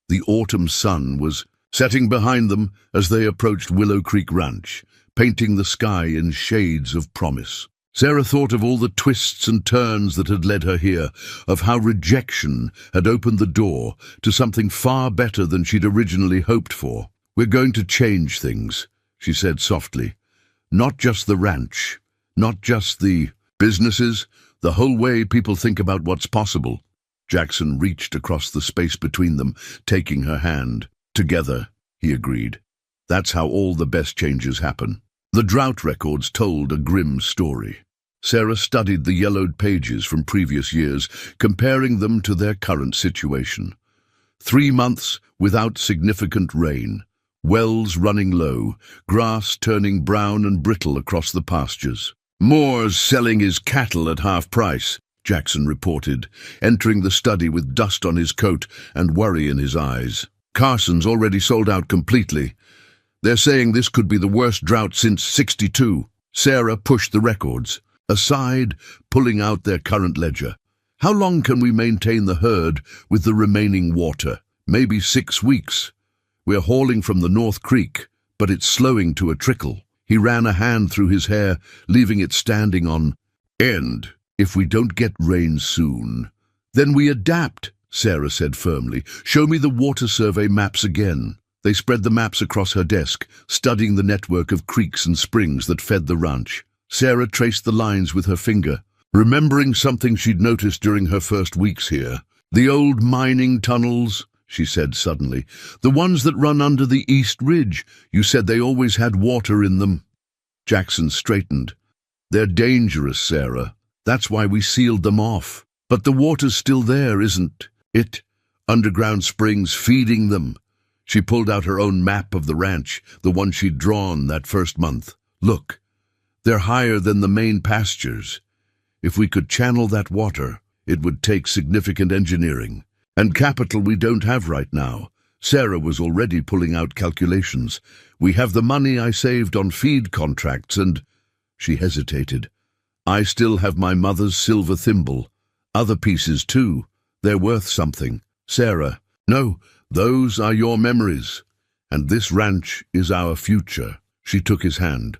The autumn sun was setting behind them as they approached Willow Creek Ranch, painting the sky in shades of promise. Sarah thought of all the twists and turns that had led her here, of how rejection had opened the door to something far better than she'd originally hoped for. "We're going to change things," she said softly. "Not just the ranch, not just the businesses, the whole way people think about what's possible." Jackson reached across the space between them, taking her hand. "Together," he agreed. "That's how all the best changes happen." The drought records told a grim story. Sarah studied the yellowed pages from previous years, comparing them to their current situation. 3 months without significant rain, wells running low, grass turning brown and brittle across the pastures. "Moore's selling his cattle at half price," Jackson reported, entering the study with dust on his coat and worry in his eyes. "Carson's already sold out completely. They're saying this could be the worst drought since '62. Sarah pushed the records aside, pulling out their current ledger. "How long can we maintain the herd with the remaining water? Maybe 6 weeks. We're hauling from the North Creek, but it's slowing to a trickle." He ran a hand through his hair, leaving it standing on End. If we don't get rain soon, then we adapt, Sarah said firmly. Show me the water survey maps again. They spread the maps across her desk, studying the network of creeks and springs that fed the ranch. Sarah traced the lines with her finger, remembering something she'd noticed during her first weeks here. The old mining tunnels, she said suddenly. The ones that run under the East Ridge. You said they always had water in them. Jackson straightened. They're dangerous, Sarah. That's why we sealed them off. But the water's still there, isn't it? Underground springs feeding them. She pulled out her own map of the ranch, the one she'd drawn that first month. Look, they're higher than the main pastures. If we could channel that water, it would take significant engineering and capital we don't have right now. Sarah was already pulling out calculations. We have the money I saved on feed contracts and... She hesitated. I still have my mother's silver thimble. Other pieces too. They're worth something. Sarah, no, those are your memories. And this ranch is our future. She took his hand.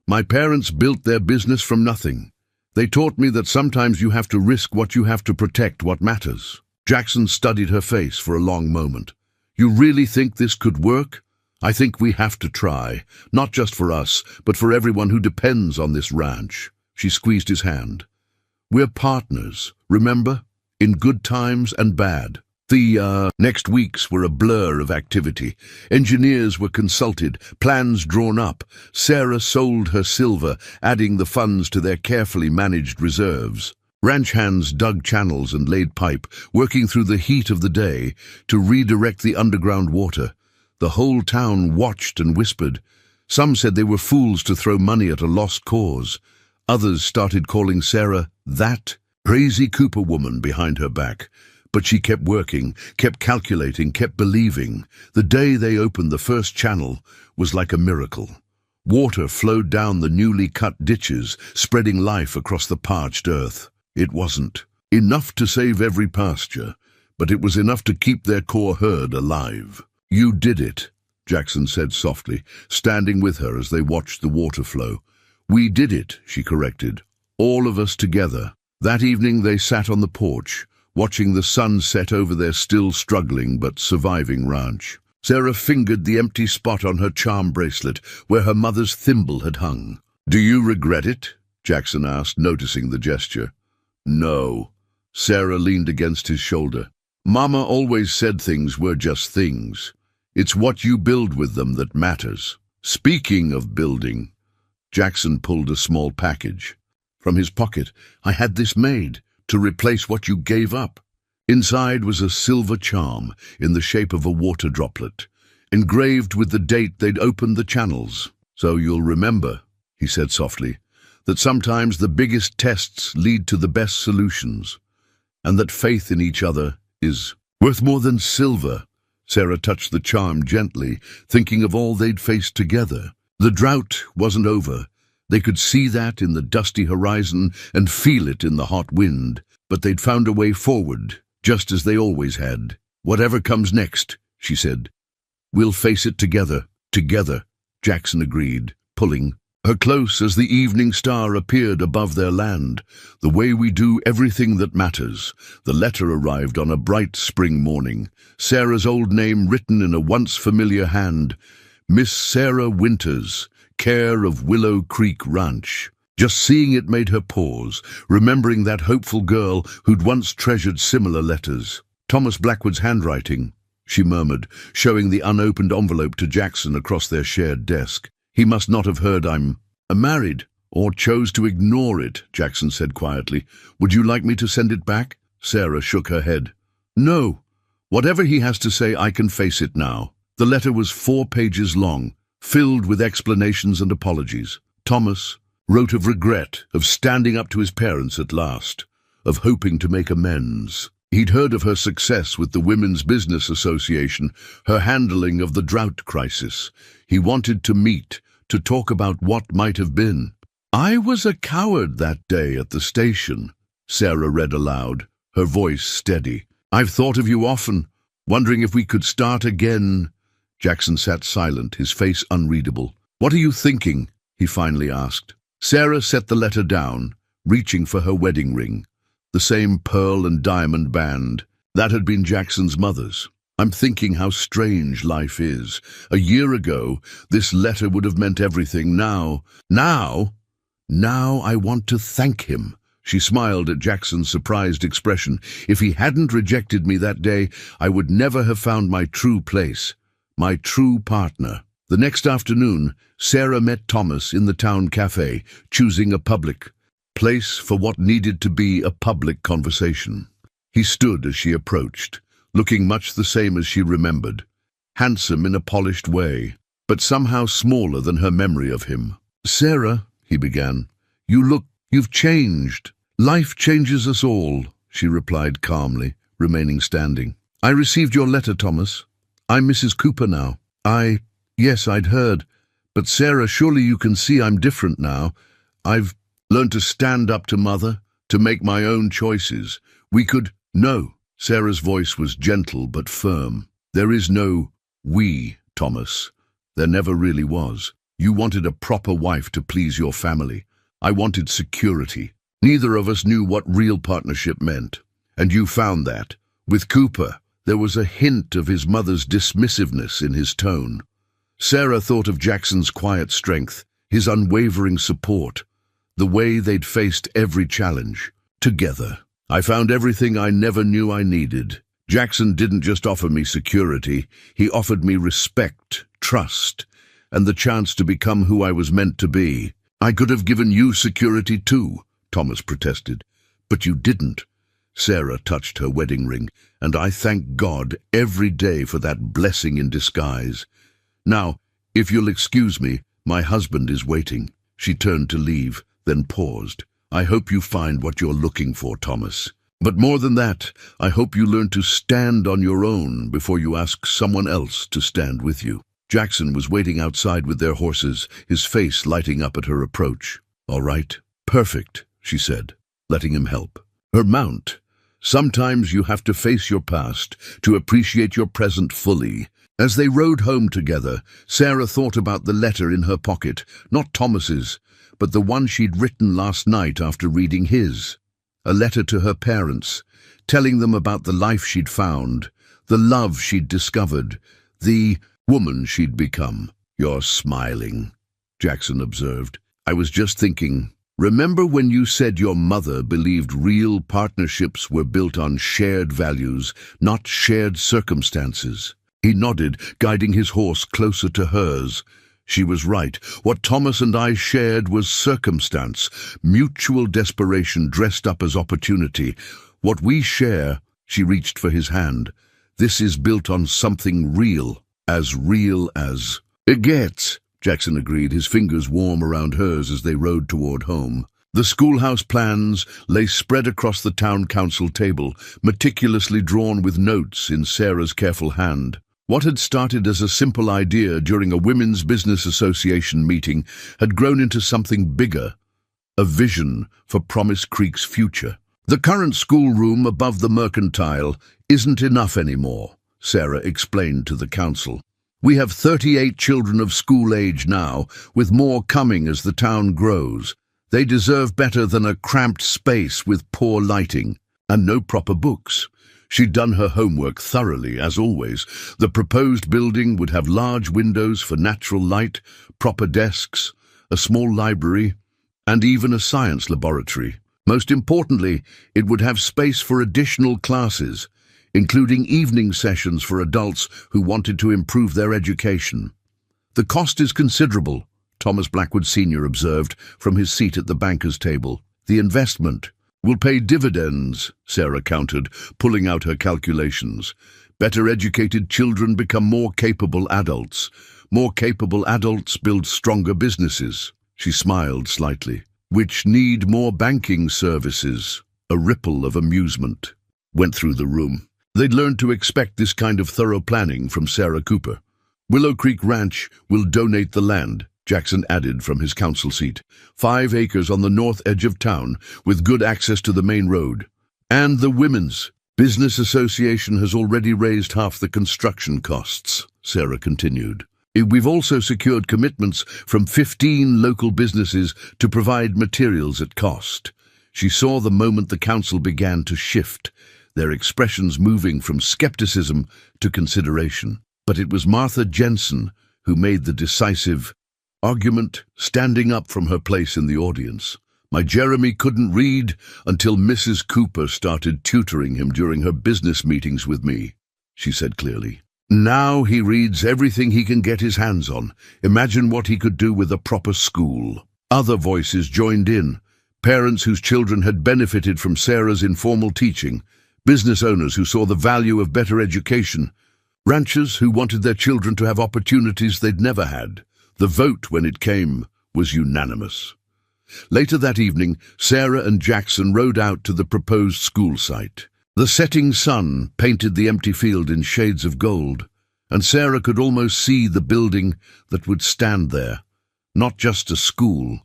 My parents built their business from nothing. They taught me that sometimes you have to risk what you have to protect what matters. Jackson studied her face for a long moment. You really think this could work? I think we have to try, not just for us, but for everyone who depends on this ranch. She squeezed his hand. We're partners, remember? In good times and bad. The next weeks were a blur of activity. Engineers were consulted, plans drawn up. Sarah sold her silver, adding the funds to their carefully managed reserves. Ranch hands dug channels and laid pipe, working through the heat of the day to redirect the underground water. The whole town watched and whispered. Some said they were fools to throw money at a lost cause. Others started calling Sarah that crazy Cooper woman behind her back. But she kept working, kept calculating, kept believing. The day they opened the first channel was like a miracle. Water flowed down the newly cut ditches, spreading life across the parched earth. It wasn't enough to save every pasture, but it was enough to keep their core herd alive. You did it, Jackson said softly, standing with her as they watched the water flow. We did it, she corrected, all of us together. That evening they sat on the porch, watching the sun set over their still struggling but surviving ranch. Sarah fingered the empty spot on her charm bracelet where her mother's thimble had hung. Do you regret it? Jackson asked, noticing the gesture. No. Sarah leaned against his shoulder. Mama always said things were just things. It's what you build with them that matters. Speaking of building, Jackson pulled a small package. From his pocket, I had this made to replace what you gave up. Inside was a silver charm in the shape of a water droplet, engraved with the date they'd opened the channels. So you'll remember, he said softly, that sometimes the biggest tests lead to the best solutions, and that faith in each other is worth more than silver. Sarah touched the charm gently, thinking of all they'd faced together. The drought wasn't over. They could see that in the dusty horizon and feel it in the hot wind, but they'd found a way forward, just as they always had. Whatever comes next, she said. We'll face it together, Jackson agreed, pulling her close as the evening star appeared above their land. The way we do everything that matters. The letter arrived on a bright spring morning, Sarah's old name written in a once familiar hand. Miss Sarah Winters, care of Willow Creek Ranch. Just seeing it made her pause, remembering that hopeful girl who'd once treasured similar letters. Thomas Blackwood's handwriting, she murmured, showing the unopened envelope to Jackson across their shared desk. He must not have heard I'm married, or chose to ignore it, Jackson said quietly. Would you like me to send it back? Sarah shook her head. No. Whatever he has to say, I can face it now. The letter was 4 pages long, filled with explanations and apologies. Thomas wrote of regret, of standing up to his parents at last, of hoping to make amends. He'd heard of her success with the Women's Business Association, her handling of the drought crisis. He wanted to meet, to talk about what might have been. I was a coward that day at the station, Sarah read aloud, her voice steady. I've thought of you often, wondering if we could start again. Jackson sat silent, his face unreadable. What are you thinking? He finally asked. Sarah set the letter down, reaching for her wedding ring. The same pearl and diamond band. That had been Jackson's mother's. I'm thinking how strange life is. A year ago, this letter would have meant everything. Now I want to thank him. She smiled at Jackson's surprised expression. If he hadn't rejected me that day, I would never have found my true place, my true partner. The next afternoon, Sarah met Thomas in the town cafe, choosing a public place for what needed to be a public conversation. He stood as she approached, looking much the same as she remembered, handsome in a polished way, but somehow smaller than her memory of him. "Sarah," he began, "you've changed. Life changes us all," she replied calmly, remaining standing. "I received your letter, Thomas. I'm Mrs. Cooper now." Yes, I'd heard. But Sarah, surely you can see I'm different now. I've learned to stand up to Mother, to make my own choices. No. Sarah's voice was gentle but firm. There is no we, Thomas. There never really was. You wanted a proper wife to please your family. I wanted security. Neither of us knew what real partnership meant. And you found that. With Cooper, there was a hint of his mother's dismissiveness in his tone. Sarah thought of Jackson's quiet strength, his unwavering support, the way they'd faced every challenge, together. I found everything I never knew I needed. Jackson didn't just offer me security, he offered me respect, trust, and the chance to become who I was meant to be. I could have given you security too, Thomas protested. But you didn't. Sarah touched her wedding ring, and I thank God every day for that blessing in disguise. Now, if you'll excuse me, my husband is waiting. She turned to leave, then paused. I hope you find what you're looking for, Thomas. But more than that, I hope you learn to stand on your own before you ask someone else to stand with you. Jackson was waiting outside with their horses, his face lighting up at her approach. All right, perfect, she said, letting him help. Her mount. Sometimes you have to face your past to appreciate your present fully. As they rode home together, Sarah thought about the letter in her pocket, not Thomas's, but the one she'd written last night after reading his. A letter to her parents, telling them about the life she'd found, the love she'd discovered, the woman she'd become. You're smiling, Jackson observed. I was just thinking, remember when you said your mother believed real partnerships were built on shared values, not shared circumstances? He nodded, guiding his horse closer to hers. She was right. What Thomas and I shared was circumstance, mutual desperation dressed up as opportunity. What we share, she reached for his hand. This is built on something real as it gets, Jackson agreed, his fingers warm around hers as they rode toward home. The schoolhouse plans lay spread across the town council table, meticulously drawn with notes in Sarah's careful hand. What had started as a simple idea during a Women's Business Association meeting had grown into something bigger, a vision for Promise Creek's future. The current schoolroom above the mercantile isn't enough anymore, Sarah explained to the council. We have 38 children of school age now, with more coming as the town grows. They deserve better than a cramped space with poor lighting and no proper books. She'd done her homework thoroughly, as always. The proposed building would have large windows for natural light, proper desks, a small library, and even a science laboratory. Most importantly, it would have space for additional classes, including evening sessions for adults who wanted to improve their education. The cost is considerable, Thomas Blackwood Sr. observed from his seat at the banker's table. The investment will pay dividends, Sarah countered, pulling out her calculations. Better educated children become more capable adults. More capable adults build stronger businesses. She smiled slightly. Which need more banking services. A ripple of amusement went through the room. They'd learned to expect this kind of thorough planning from Sarah Cooper. Willow Creek Ranch will donate the land, Jackson added from his council seat. 5 acres on the north edge of town, with good access to the main road. And the Women's Business Association has already raised half the construction costs, Sarah continued. We've also secured commitments from 15 local businesses to provide materials at cost. She saw the moment the council began to shift, their expressions moving from skepticism to consideration. But it was Martha Jensen who made the decisive argument, standing up from her place in the audience. My Jeremy couldn't read until Mrs. Cooper started tutoring him during her business meetings with me, she said clearly. Now he reads everything he can get his hands on. Imagine what he could do with a proper school. Other voices joined in. Parents whose children had benefited from Sarah's informal teaching. Business owners who saw the value of better education. Ranchers who wanted their children to have opportunities they'd never had. The vote, when it came, was unanimous. Later that evening, Sarah and Jackson rode out to the proposed school site. The setting sun painted the empty field in shades of gold, and Sarah could almost see the building that would stand there, not just a school,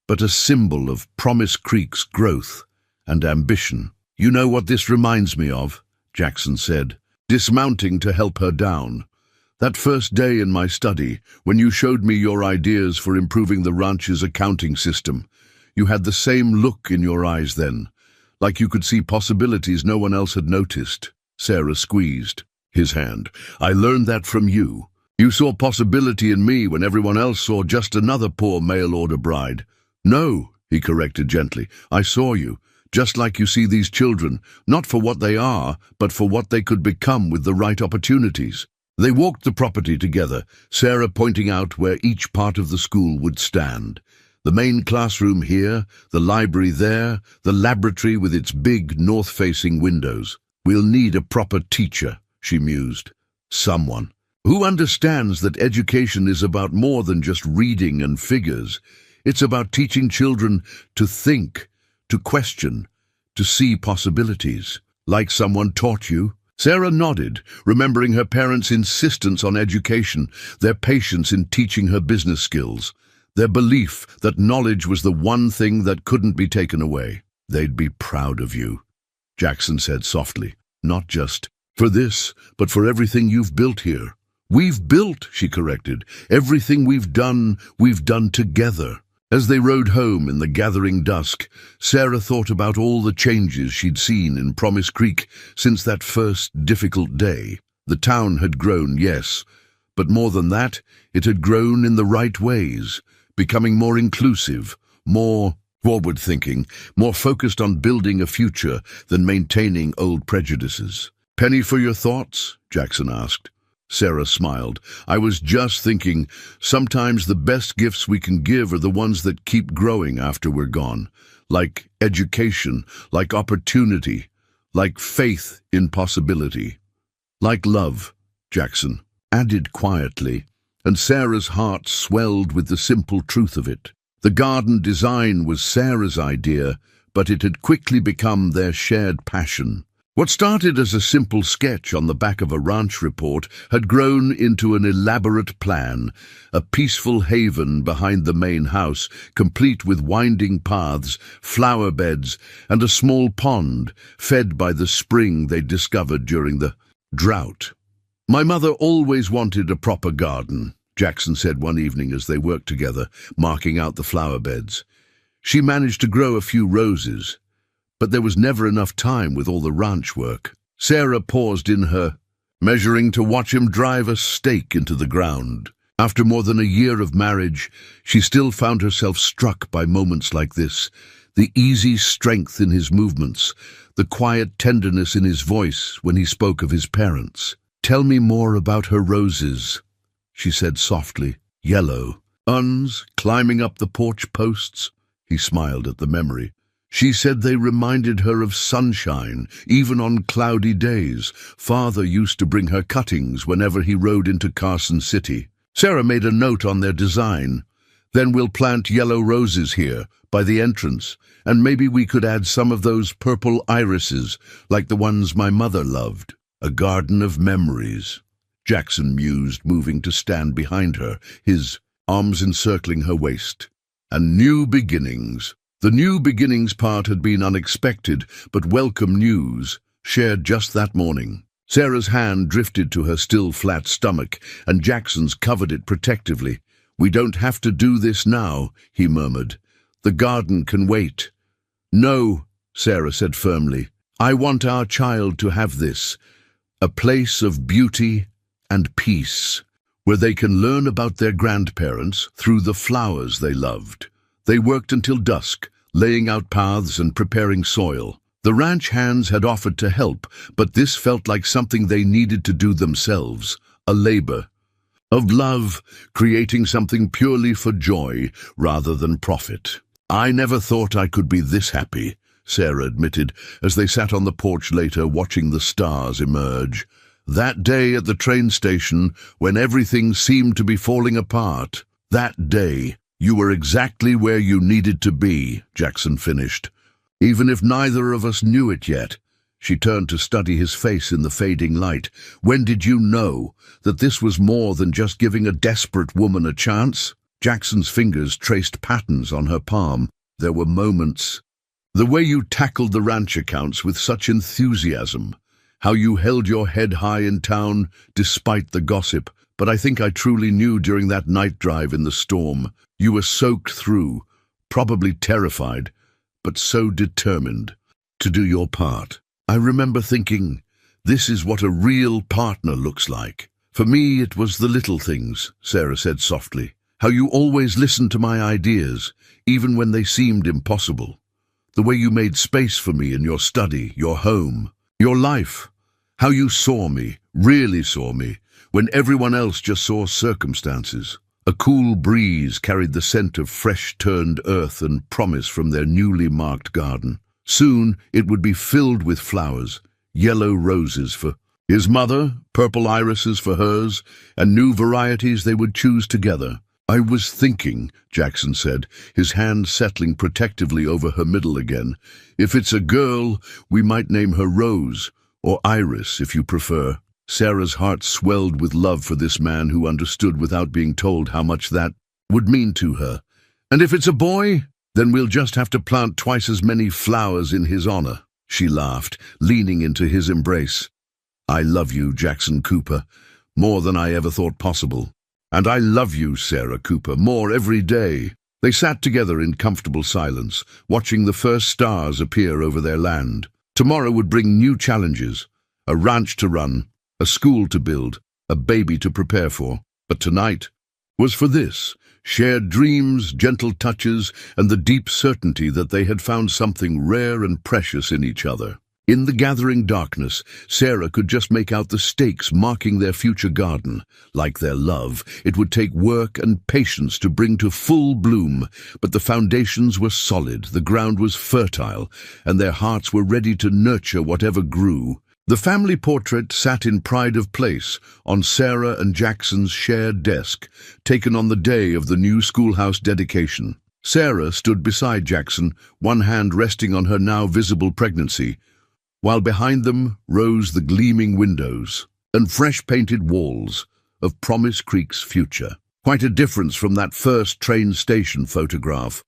but a symbol of Promise Creek's growth and ambition. You know what this reminds me of, Jackson said, dismounting to help her down. That first day in my study, when you showed me your ideas for improving the ranch's accounting system, you had the same look in your eyes then, like you could see possibilities no one else had noticed. Sarah squeezed his hand. I learned that from you. You saw possibility in me when everyone else saw just another poor mail-order bride. No, he corrected gently. I saw you, just like you see these children, not for what they are, but for what they could become with the right opportunities. They walked the property together, Sarah pointing out where each part of the school would stand. The main classroom here, the library there, the laboratory with its big north-facing windows. We'll need a proper teacher, she mused. Someone who understands that education is about more than just reading and figures. It's about teaching children to think, to question, to see possibilities. Like someone taught you? Sarah nodded, remembering her parents' insistence on education, their patience in teaching her business skills, their belief that knowledge was the one thing that couldn't be taken away. They'd be proud of you, Jackson said softly. Not just for this, but for everything you've built here. We've built, she corrected. Everything we've done together. As they rode home in the gathering dusk, Sarah thought about all the changes she'd seen in Promise Creek since that first difficult day. The town had grown, yes, but more than that, it had grown in the right ways, becoming more inclusive, more forward-thinking, more focused on building a future than maintaining old prejudices. Penny for your thoughts? Jackson asked. Sarah smiled. I was just thinking, sometimes the best gifts we can give are the ones that keep growing after we're gone. Like education, like opportunity, like faith in possibility. Like love, Jackson added quietly, and Sarah's heart swelled with the simple truth of it. The garden design was Sarah's idea, but it had quickly become their shared passion. What started as a simple sketch on the back of a ranch report had grown into an elaborate plan, a peaceful haven behind the main house, complete with winding paths, flower beds, and a small pond fed by the spring they discovered during the drought. My mother always wanted a proper garden, Jackson said one evening as they worked together, marking out the flower beds. She managed to grow a few roses, but there was never enough time with all the ranch work. Sarah paused in her measuring to watch him drive a stake into the ground. After more than a year of marriage, she still found herself struck by moments like this, the easy strength in his movements, the quiet tenderness in his voice when he spoke of his parents. Tell me more about her roses, she said softly. Yellow. Uns climbing up the porch posts? He smiled at the memory. She said they reminded her of sunshine, even on cloudy days. Father used to bring her cuttings whenever he rode into Carson City. Sarah made a note on their design. Then we'll plant yellow roses here, by the entrance, and maybe we could add some of those purple irises, like the ones my mother loved. A garden of memories, Jackson mused, moving to stand behind her, his arms encircling her waist. And new beginnings. The new beginnings part had been unexpected, but welcome news, shared just that morning. Sarah's hand drifted to her still flat stomach, and Jackson's covered it protectively. We don't have to do this now, he murmured. The garden can wait. No, Sarah said firmly. I want our child to have this, a place of beauty and peace, where they can learn about their grandparents through the flowers they loved. They worked until dusk, laying out paths and preparing soil. The ranch hands had offered to help, but this felt like something they needed to do themselves, a labor of love, creating something purely for joy rather than profit. I never thought I could be this happy, Sarah admitted, as they sat on the porch later watching the stars emerge. That day at the train station, when everything seemed to be falling apart. That day, you were exactly where you needed to be, Jackson finished. Even if neither of us knew it yet. She turned to study his face in the fading light. When did you know that this was more than just giving a desperate woman a chance? Jackson's fingers traced patterns on her palm. There were moments. The way you tackled the ranch accounts with such enthusiasm. How you held your head high in town despite the gossip. But I think I truly knew during that night drive in the storm. You were soaked through, probably terrified, but so determined to do your part. I remember thinking, this is what a real partner looks like. For me, it was the little things, Sarah said softly. How you always listened to my ideas, even when they seemed impossible. The way you made space for me in your study, your home, your life. How you saw me, really saw me, when everyone else just saw circumstances. A cool breeze carried the scent of fresh-turned earth and promise from their newly marked garden. Soon it would be filled with flowers, yellow roses for his mother, purple irises for hers, and new varieties they would choose together. I was thinking, Jackson said, his hand settling protectively over her middle again. If it's a girl, we might name her Rose, or Iris, if you prefer. Sarah's heart swelled with love for this man who understood without being told how much that would mean to her. And if it's a boy, then we'll just have to plant twice as many flowers in his honor, she laughed, leaning into his embrace. I love you, Jackson Cooper, more than I ever thought possible. And I love you, Sarah Cooper, more every day. They sat together in comfortable silence, watching the first stars appear over their land. Tomorrow would bring new challenges, a ranch to run, a school to build, a baby to prepare for. But tonight was for this, shared dreams, gentle touches, and the deep certainty that they had found something rare and precious in each other. In the gathering darkness, Sarah could just make out the stakes marking their future garden. Like their love, it would take work and patience to bring to full bloom, but the foundations were solid, the ground was fertile, and their hearts were ready to nurture whatever grew. The family portrait sat in pride of place on Sarah and Jackson's shared desk, taken on the day of the new schoolhouse dedication. Sarah stood beside Jackson, one hand resting on her now visible pregnancy, while behind them rose the gleaming windows and fresh-painted walls of Promise Creek's future. Quite a difference from that first train station photograph,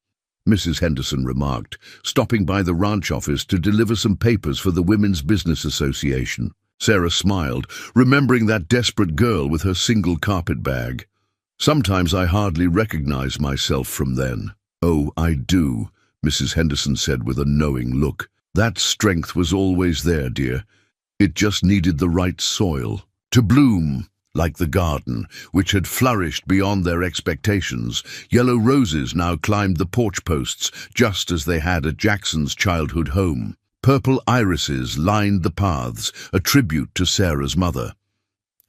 Mrs. Henderson remarked, stopping by the ranch office to deliver some papers for the Women's Business Association. Sarah smiled, remembering that desperate girl with her single carpet bag. Sometimes I hardly recognize myself from then. Oh, I do, Mrs. Henderson said with a knowing look. That strength was always there, dear. It just needed the right soil to bloom. Like the garden, which had flourished beyond their expectations, yellow roses now climbed the porch posts, just as they had at Jackson's childhood home. Purple irises lined the paths, a tribute to Sarah's mother.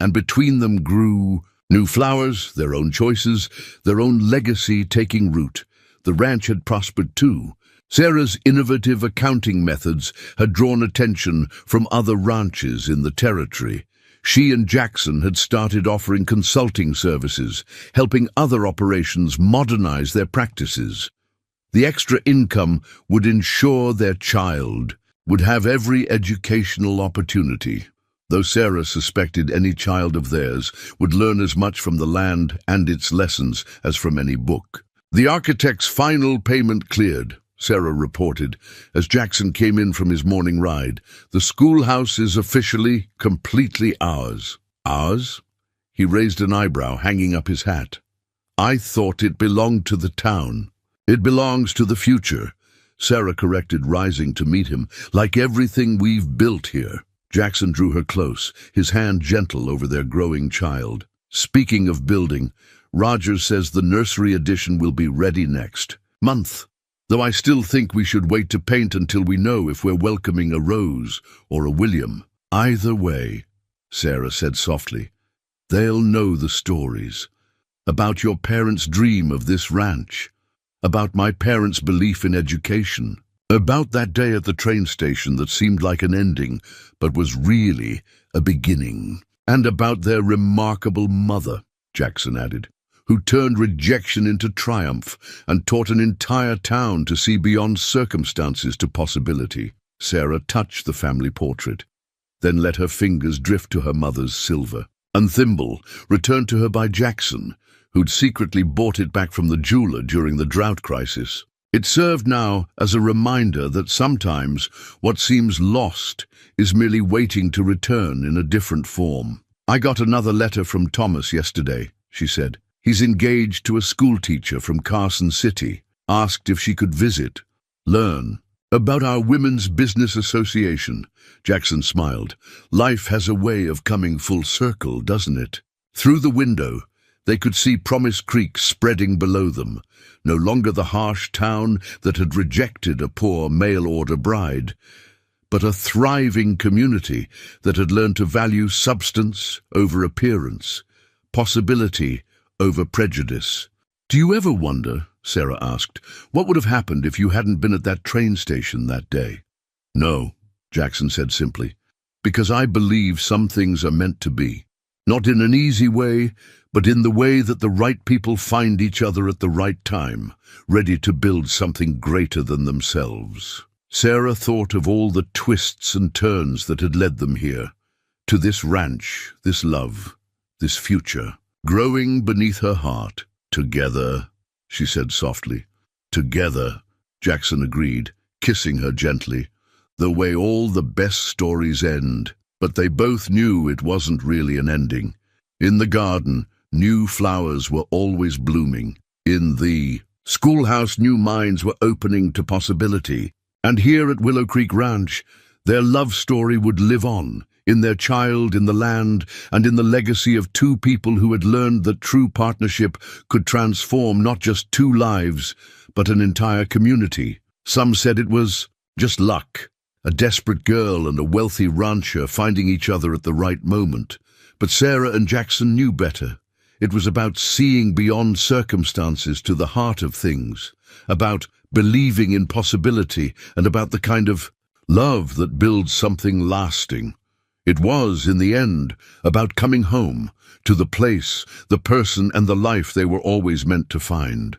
And between them grew new flowers, their own choices, their own legacy taking root. The ranch had prospered too. Sarah's innovative accounting methods had drawn attention from other ranches in the territory. She and Jackson had started offering consulting services, helping other operations modernize their practices. The extra income would ensure their child would have every educational opportunity, though Sarah suspected any child of theirs would learn as much from the land and its lessons as from any book. The architect's final payment cleared, Sarah reported, as Jackson came in from his morning ride. The schoolhouse is officially, completely ours. Ours? He raised an eyebrow, hanging up his hat. I thought it belonged to the town. It belongs to the future, Sarah corrected, rising to meet him. "Like everything we've built here." Jackson drew her close, his hand gentle over their growing child. "Speaking of building, Rogers says the nursery addition will be ready next month. Though I still think we should wait to paint until we know if we're welcoming a Rose or a William." "Either way," Sarah said softly, "they'll know the stories. About your parents' dream of this ranch. About my parents' belief in education. About that day at the train station that seemed like an ending, but was really a beginning. And about their remarkable mother," Jackson added, "who turned rejection into triumph and taught an entire town to see beyond circumstances to possibility." Sarah touched the family portrait, then let her fingers drift to her mother's silver. And thimble, returned to her by Jackson, who'd secretly bought it back from the jeweler during the drought crisis. It served now as a reminder that sometimes what seems lost is merely waiting to return in a different form. "I got another letter from Thomas yesterday," she said. "He's engaged to a schoolteacher from Carson City. Asked if she could visit, learn about our Women's Business Association." Jackson smiled. "Life has a way of coming full circle, doesn't it?" Through the window, they could see Promise Creek spreading below them, no longer the harsh town that had rejected a poor mail-order bride, but a thriving community that had learned to value substance over appearance, possibility over prejudice. "Do you ever wonder," Sarah asked, "what would have happened if you hadn't been at that train station that day?" "No," Jackson said simply, "because I believe some things are meant to be. Not in an easy way, but in the way that the right people find each other at the right time, ready to build something greater than themselves." Sarah thought of all the twists and turns that had led them here, to this ranch, this love, this future, growing beneath her heart. "Together," she said softly. "Together," Jackson agreed, kissing her gently, "the way all the best stories end." But they both knew it wasn't really an ending. In the garden, new flowers were always blooming. In the schoolhouse, new minds were opening to possibility. And here at Willow Creek Ranch, their love story would live on, in their child, in the land, and in the legacy of two people who had learned that true partnership could transform not just two lives, but an entire community. Some said it was just luck, a desperate girl and a wealthy rancher finding each other at the right moment. But Sarah and Jackson knew better. It was about seeing beyond circumstances to the heart of things, about believing in possibility, and about the kind of love that builds something lasting. It was, in the end, about coming home, to the place, the person, and the life they were always meant to find.